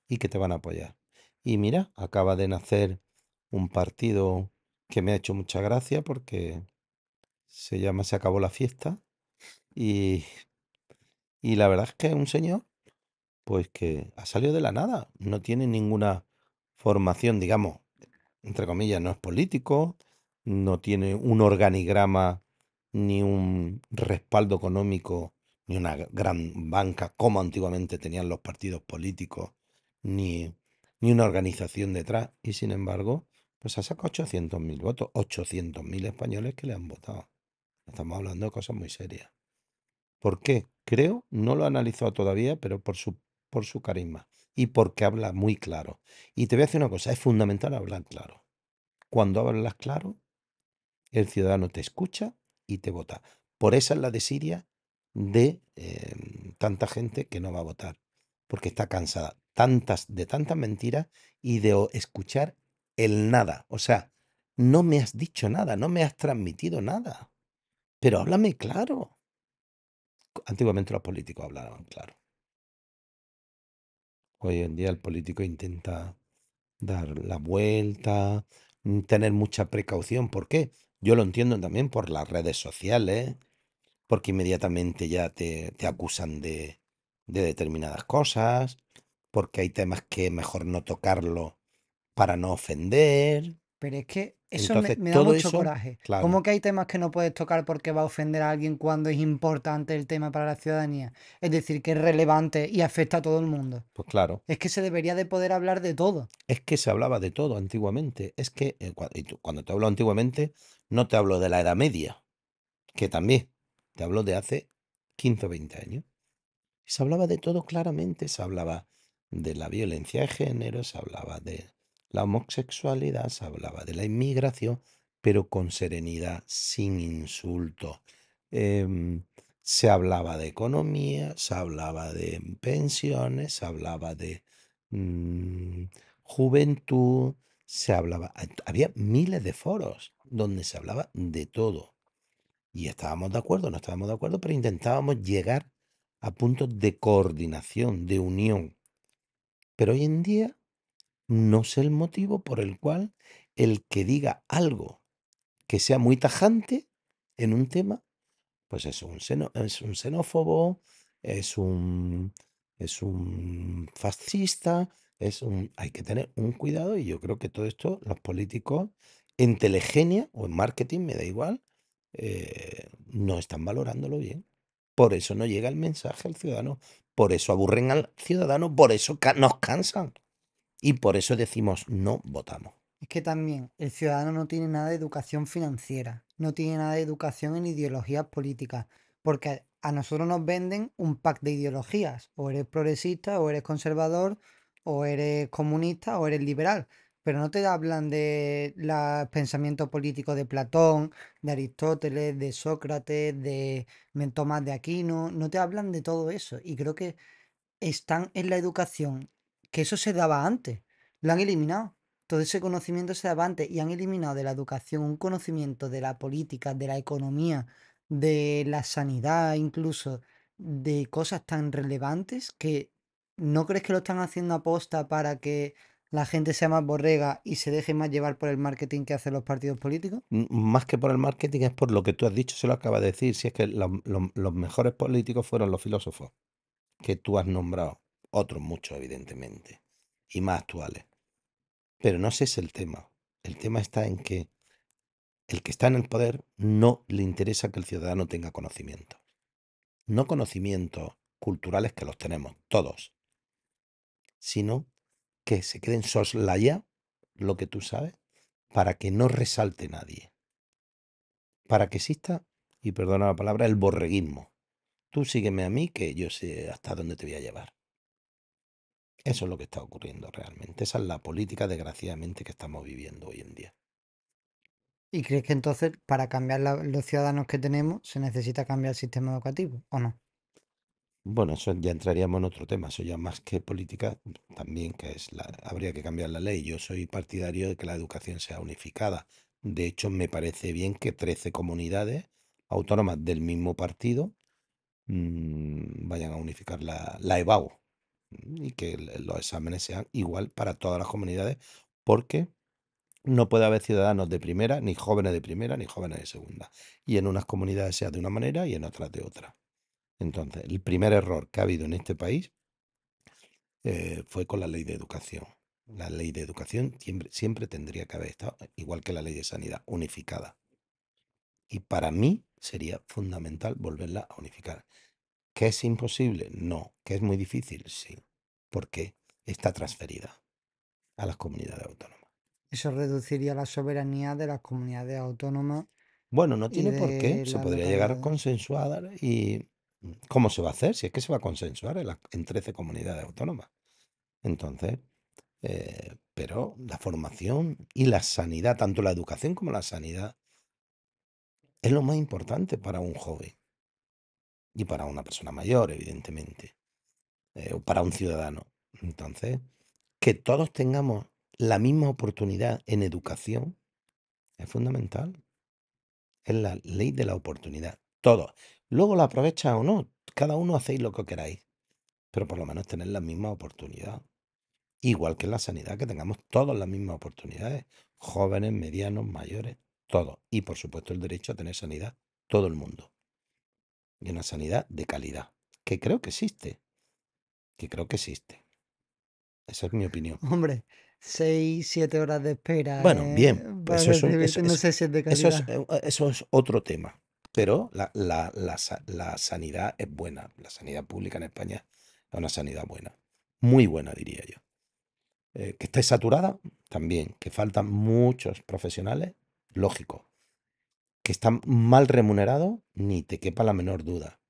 y que te van a apoyar. Y mira, acaba de nacer un partido que me ha hecho mucha gracia porque se llama Se acabó la fiesta y, y la verdad es que es un señor pues que ha salido de la nada, no tiene ninguna formación, digamos, entre comillas, no es político, no tiene un organigrama ni un respaldo económico ni una gran banca como antiguamente tenían los partidos políticos, ni, ni una organización detrás. Y sin embargo, pues ha sacado 800.000 votos, 800.000 españoles que le han votado. Estamos hablando de cosas muy serias. ¿Por qué? Creo, no lo he analizado todavía, pero por su carisma y porque habla muy claro. Y te voy a decir una cosa, es fundamental hablar claro. Cuando hablas claro, el ciudadano te escucha y te vota. Por esa es la desidia de tanta gente que no va a votar, porque está cansada de tantas mentiras y de escuchar el nada. O sea, no me has dicho nada, no me has transmitido nada, pero háblame claro. Antiguamente los políticos hablaban claro. Hoy en día el político intenta dar la vuelta, tener mucha precaución. ¿Por qué? Yo lo entiendo también por las redes sociales, porque inmediatamente ya te acusan de determinadas cosas, porque hay temas que mejor no tocarlo para no ofender. Pero es que eso Entonces, me da todo mucho eso, coraje. claro, ¿Cómo que hay temas que no puedes tocar porque va a ofender a alguien cuando es importante el tema para la ciudadanía? Es decir, que es relevante y afecta a todo el mundo. pues claro. Es que se debería de poder hablar de todo. Es que se hablaba de todo antiguamente. Es que cuando te hablo antiguamente, no te hablo de la Edad Media, que también te hablo de hace 15 o 20 años. Se hablaba de todo claramente, se hablaba de la violencia de género, se hablaba de la homosexualidad, se hablaba de la inmigración, pero con serenidad, sin insultos. Em, Se hablaba de economía, se hablaba de pensiones, se hablaba de mm, juventud, había miles de foros donde se hablaba de todo. Y estábamos de acuerdo, no estábamos de acuerdo, pero intentábamos llegar a puntos de coordinación, de unión. Pero hoy en día no sé el motivo por el cual el que diga algo que sea muy tajante en un tema, pues es un xenófobo, es un, es un fascista, hay que tener un cuidado y yo creo que todo esto los políticos en telegenia o en marketing, me da igual, no están valorándolo bien. Por eso no llega el mensaje al ciudadano, por eso aburren al ciudadano, por eso nos cansan y por eso decimos no votamos. Es que también el ciudadano no tiene nada de educación financiera, no tiene nada de educación en ideologías políticas, porque a nosotros nos venden un pack de ideologías, o eres progresista, o eres conservador, o eres comunista, o eres liberal, pero no te hablan de los pensamientos políticos de Platón, de Aristóteles, de Sócrates, de Tomás de Aquino, no te hablan de todo eso, y creo que están en la educación, que eso se daba antes, lo han eliminado. Todo ese conocimiento se daba antes y han eliminado de la educación un conocimiento de la política, de la economía, de la sanidad, incluso de cosas tan relevantes que ¿no crees que lo están haciendo aposta para que la gente sea más borrega y se deje más llevar por el marketing que hacen los partidos políticos? Más que por el marketing es por lo que tú has dicho, se lo acabas de decir, si es que los mejores políticos fueron los filósofos que tú has nombrado, otros muchos evidentemente, y más actuales. Pero no ese es el tema. El tema está en que el que está en el poder no le interesa que el ciudadano tenga conocimiento. No conocimientos culturales que los tenemos todos, sino que se queden soslaya lo que tú sabes para que no resalte nadie, para que exista, y perdona la palabra, el borreguismo. Tú sígueme a mí que yo sé hasta dónde te voy a llevar. Eso es lo que está ocurriendo realmente. Esa es la política, desgraciadamente, que estamos viviendo hoy en día. ¿Y crees que entonces para cambiar los ciudadanos que tenemos se necesita cambiar el sistema educativo o no? Bueno, eso ya entraríamos en otro tema, eso ya más que política, también que habría que cambiar la ley. Yo soy partidario de que la educación sea unificada. De hecho, me parece bien que 13 comunidades autónomas del mismo partido vayan a unificar la EBAU y que los exámenes sean igual para todas las comunidades, porque no puede haber ciudadanos de primera, ni jóvenes de primera, ni jóvenes de segunda. Y en unas comunidades sea de una manera y en otras de otra. Entonces, el primer error que ha habido en este país fue con la ley de educación. La ley de educación siempre tendría que haber estado, igual que la ley de sanidad, unificada. Y para mí sería fundamental volverla a unificar. ¿Que es imposible? No. ¿Que es muy difícil? Sí. ¿Por qué? Está transferida a las comunidades autónomas. Eso reduciría la soberanía de las comunidades autónomas Bueno, no y tiene por qué. de Se las podría llegar a localidades. consensuar y ¿cómo se va a hacer? Si es que se va a consensuar en 13 comunidades autónomas. Entonces, pero la formación y la sanidad, tanto la educación como la sanidad, es lo más importante para un joven y para una persona mayor, evidentemente, o para un ciudadano. Entonces, que todos tengamos la misma oportunidad en educación es fundamental. Es la ley de la oportunidad. Todos. Luego la aprovechan o no. Cada uno hacéis lo que queráis. Pero por lo menos tener la misma oportunidad. Igual que en la sanidad, que tengamos todas las mismas oportunidades. Jóvenes, medianos, mayores, todos. Y por supuesto el derecho a tener sanidad. Todo el mundo. Y una sanidad de calidad. Que creo que existe. Que creo que existe. Esa es mi opinión. Hombre, 6, 7 horas de espera Bueno, bien, pues para recibirte, no sé si es de calidad. eso es otro tema. Pero la sanidad es buena. La sanidad pública en España es una sanidad buena. Muy buena, diría yo. Que esté saturada, también. Que faltan muchos profesionales, lógico. Que están mal remunerados, ni te quepa la menor duda.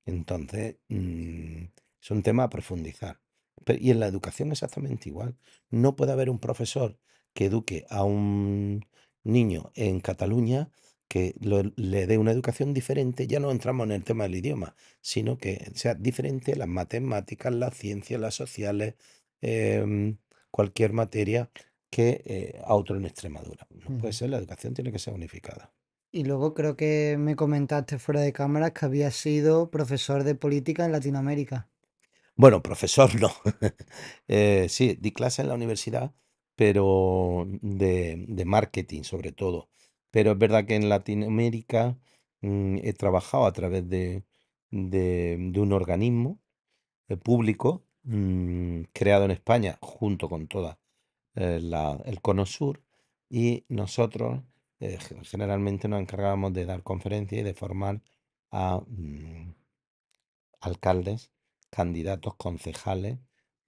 Entonces, es un tema a profundizar. Y en la educación exactamente igual. No puede haber un profesor que eduque a un niño en Cataluña que le dé una educación diferente. Ya no entramos en el tema del idioma, sino que sea diferente las matemáticas, las ciencias, las sociales, em, cualquier materia que a otro en Extremadura. No puede Ujú. ser, la educación tiene que ser unificada. Y luego creo que me comentaste fuera de cámaras que había sido profesor de política en Latinoamérica. Bueno, profesor no. Sí, di clase en la universidad, pero de marketing sobre todo. Pero es verdad que en Latinoamérica he trabajado a través de un organismo público creado en España junto con toda el Cono Sur y nosotros generalmente nos encargábamos de dar conferencias y de formar a alcaldes, candidatos, concejales,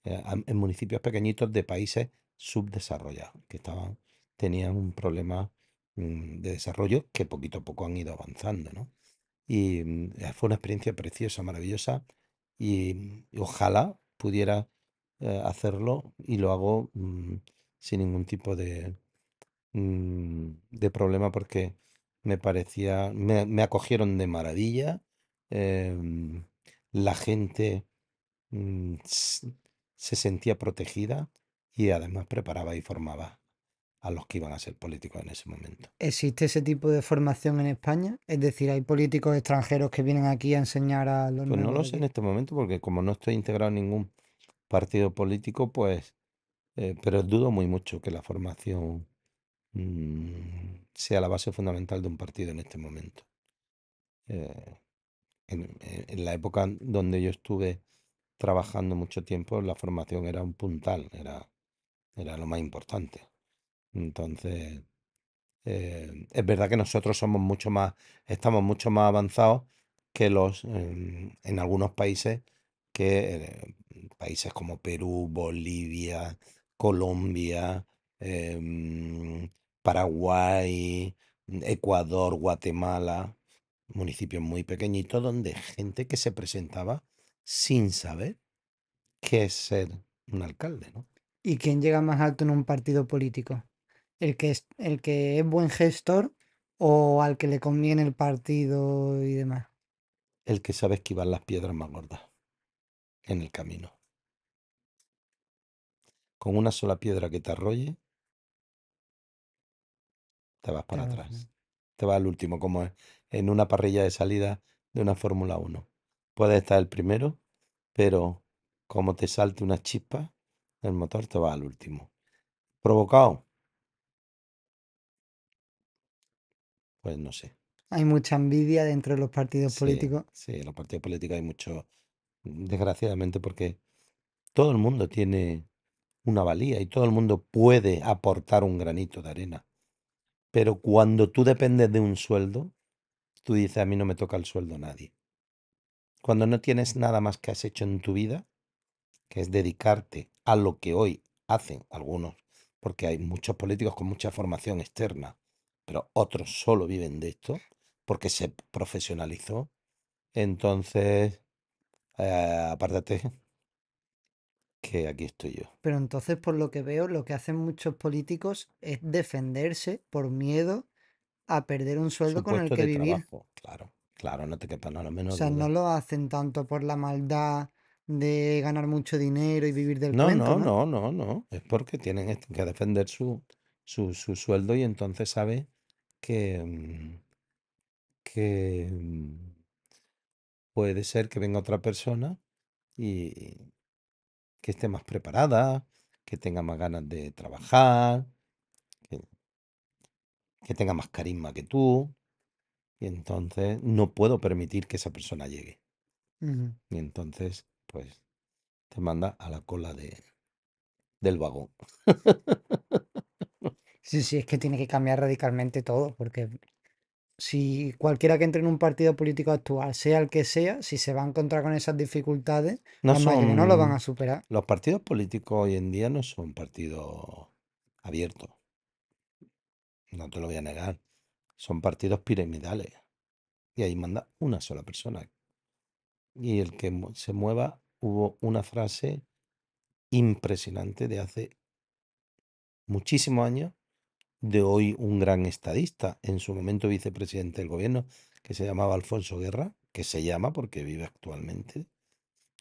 en municipios pequeñitos de países subdesarrollados, que tenían un problema de desarrollo que poquito a poco han ido avanzando, ¿no? Y fue una experiencia preciosa, maravillosa, y ojalá pudiera hacerlo y lo hago sin ningún tipo de problema porque me acogieron de maravilla. em, la gente se sentía protegida y además preparaba y formaba a los que iban a ser políticos en ese momento. ¿Existe ese tipo de formación en España? Es decir, ¿hay políticos extranjeros que vienen aquí a enseñar a los Pues no nuevos lo de sé en aquí? este momento porque como no estoy integrado en ningún partido político, pues, pero dudo muy mucho que la formación sea la base fundamental de un partido en este momento. Eh, en la época donde yo estuve trabajando mucho tiempo, la formación era un puntal, era lo más importante. Entonces, es verdad que nosotros estamos mucho más avanzados que en algunos países países como Perú, Bolivia, Colombia, Paraguay, Ecuador, Guatemala, municipios muy pequeñitos donde gente que se presentaba sin saber qué es ser un alcalde, ¿no? ¿Y quién llega más alto en un partido político? ¿El que es buen gestor o al que le conviene el partido y demás? El que sabe esquivar las piedras más gordas en el camino. Con una sola piedra que te arrolle, te vas Te para vas. atrás. Te vas al último, como en una parrilla de salida de una Fórmula 1. Puedes estar el primero, pero como te salte una chispa, el motor te va al último. ¿Provocado? Pues no sé. Hay mucha envidia dentro de los partidos Sí, políticos. sí, en los partidos políticos hay mucho, desgraciadamente, porque todo el mundo tiene una valía y todo el mundo puede aportar un granito de arena. Pero cuando tú dependes de un sueldo, tú dices, a mí no me toca el sueldo nadie. Cuando no tienes nada más que has hecho en tu vida, que es dedicarte a lo que hoy hacen algunos, porque hay muchos políticos con mucha formación externa, pero otros solo viven de esto, porque se profesionalizó. Entonces, apártate que aquí estoy yo. Pero entonces, por lo que veo, lo que hacen muchos políticos es defenderse por miedo a perder un sueldo Su con el puesto que de vivir. trabajo, claro, claro, no te quepa la O menor sea, no duda. lo hacen tanto por la maldad de ganar mucho dinero y vivir del No, cuento, no, ¿no? no, no, no. Es porque tienen que defender su sueldo y entonces sabe que, que puede ser que venga otra persona y que esté más preparada, que tenga más ganas de trabajar, que, que tenga más carisma que tú. Y entonces no puedo permitir que esa persona llegue. Ujú. Y entonces, pues, te manda a la cola del vagón. Sí, sí, es que tiene que cambiar radicalmente todo, porque si cualquiera que entre en un partido político actual, sea el que sea, si se va a encontrar con esas dificultades, No la mayoría no lo van a son, superar. los partidos políticos hoy en día no son partidos abiertos, no te lo voy a negar. Son partidos piramidales y ahí manda una sola persona. Y el que se mueva, hubo una frase impresionante de hace muchísimos años, de hoy un gran estadista, en su momento vicepresidente del gobierno, que se llamaba Alfonso Guerra, que se llama porque vive actualmente,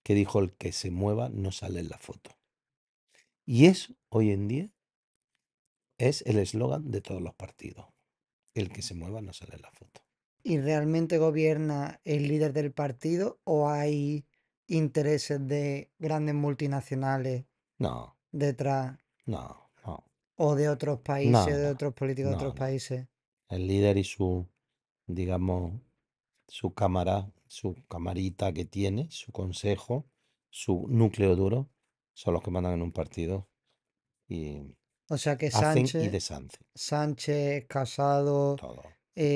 que dijo: el que se mueva no sale en la foto. Y eso hoy en día es el eslogan de todos los partidos. El que se mueva no sale en la foto. ¿Y realmente gobierna el líder del partido o hay intereses de grandes multinacionales No, detrás no, no, o de otros países, no, de no, otros políticos de no, otros no. países? El líder y su, digamos, su cámara, su camarita que tiene, su consejo, su núcleo duro, son los que mandan en un partido y O sea que hacen y deshacen Sánchez, Casado, todo.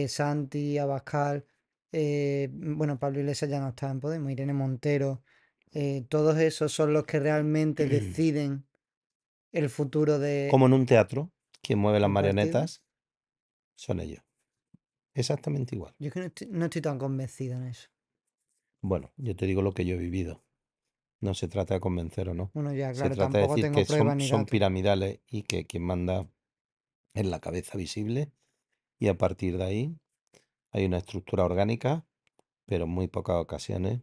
Santi, Abascal, bueno, Pablo Iglesias ya no está en Podemos, Irene Montero, todos esos son los que realmente deciden el futuro Como en un teatro, quien mueve las del partido. marionetas son ellos. Exactamente igual. Yo es que no estoy tan convencido en eso. Bueno, yo te digo lo que yo he vivido. No se trata de convencer o no. Bueno, ya, Se claro, trata de tampoco decir tengo que son, pruebas ni son datos. piramidales y que quien manda es la cabeza visible y a partir de ahí hay una estructura orgánica, pero en muy pocas ocasiones,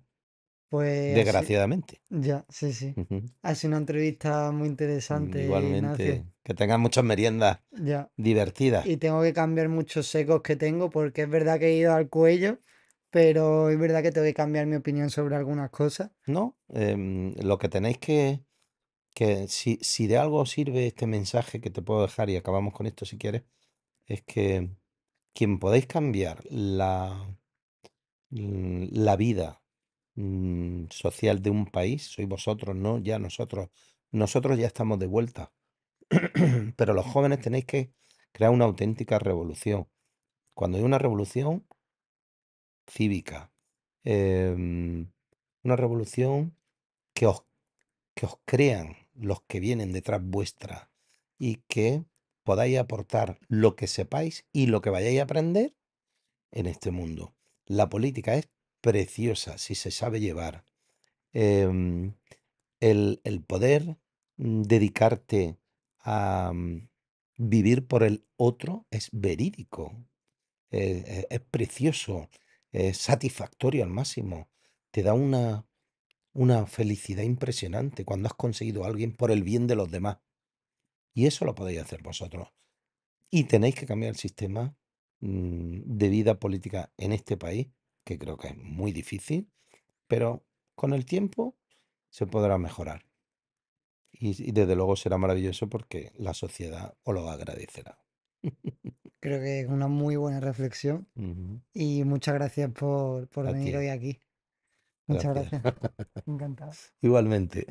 Pues así, desgraciadamente. ya, sí, sí. Ujú. Ha sido una entrevista muy interesante, Ignacio. Igualmente, que tengan muchas meriendas Ya. divertidas, Y tengo que cambiar muchos secos que tengo porque es verdad que he ido al cuello, pero es verdad que tengo que cambiar mi opinión sobre algunas cosas. ¿no? Lo que tenéis que si de algo sirve este mensaje que te puedo dejar y acabamos con esto si quieres, es que quien podéis cambiar la vida social de un país, sois vosotros, no ya nosotros. Nosotros ya estamos de vuelta, pero los jóvenes tenéis que crear una auténtica revolución. Cuando hay una revolución cívica, una revolución que os, que os crean los que vienen detrás vuestra y que podáis aportar lo que sepáis y lo que vayáis a aprender en este mundo. La política es preciosa si se sabe llevar. Em, el poder dedicarte a vivir por el otro es verídico, es precioso, es satisfactorio al máximo. Te da una felicidad impresionante cuando has conseguido a alguien por el bien de los demás. Y eso lo podéis hacer vosotros. Y tenéis que cambiar el sistema de vida política en este país, que creo que es muy difícil, pero con el tiempo se podrá mejorar. Y desde luego será maravilloso porque la sociedad os lo agradecerá. Creo que es una muy buena reflexión Ujú. y muchas gracias por A venir ti, hoy aquí. Muchas gracias. gracias. Encantado. Igualmente.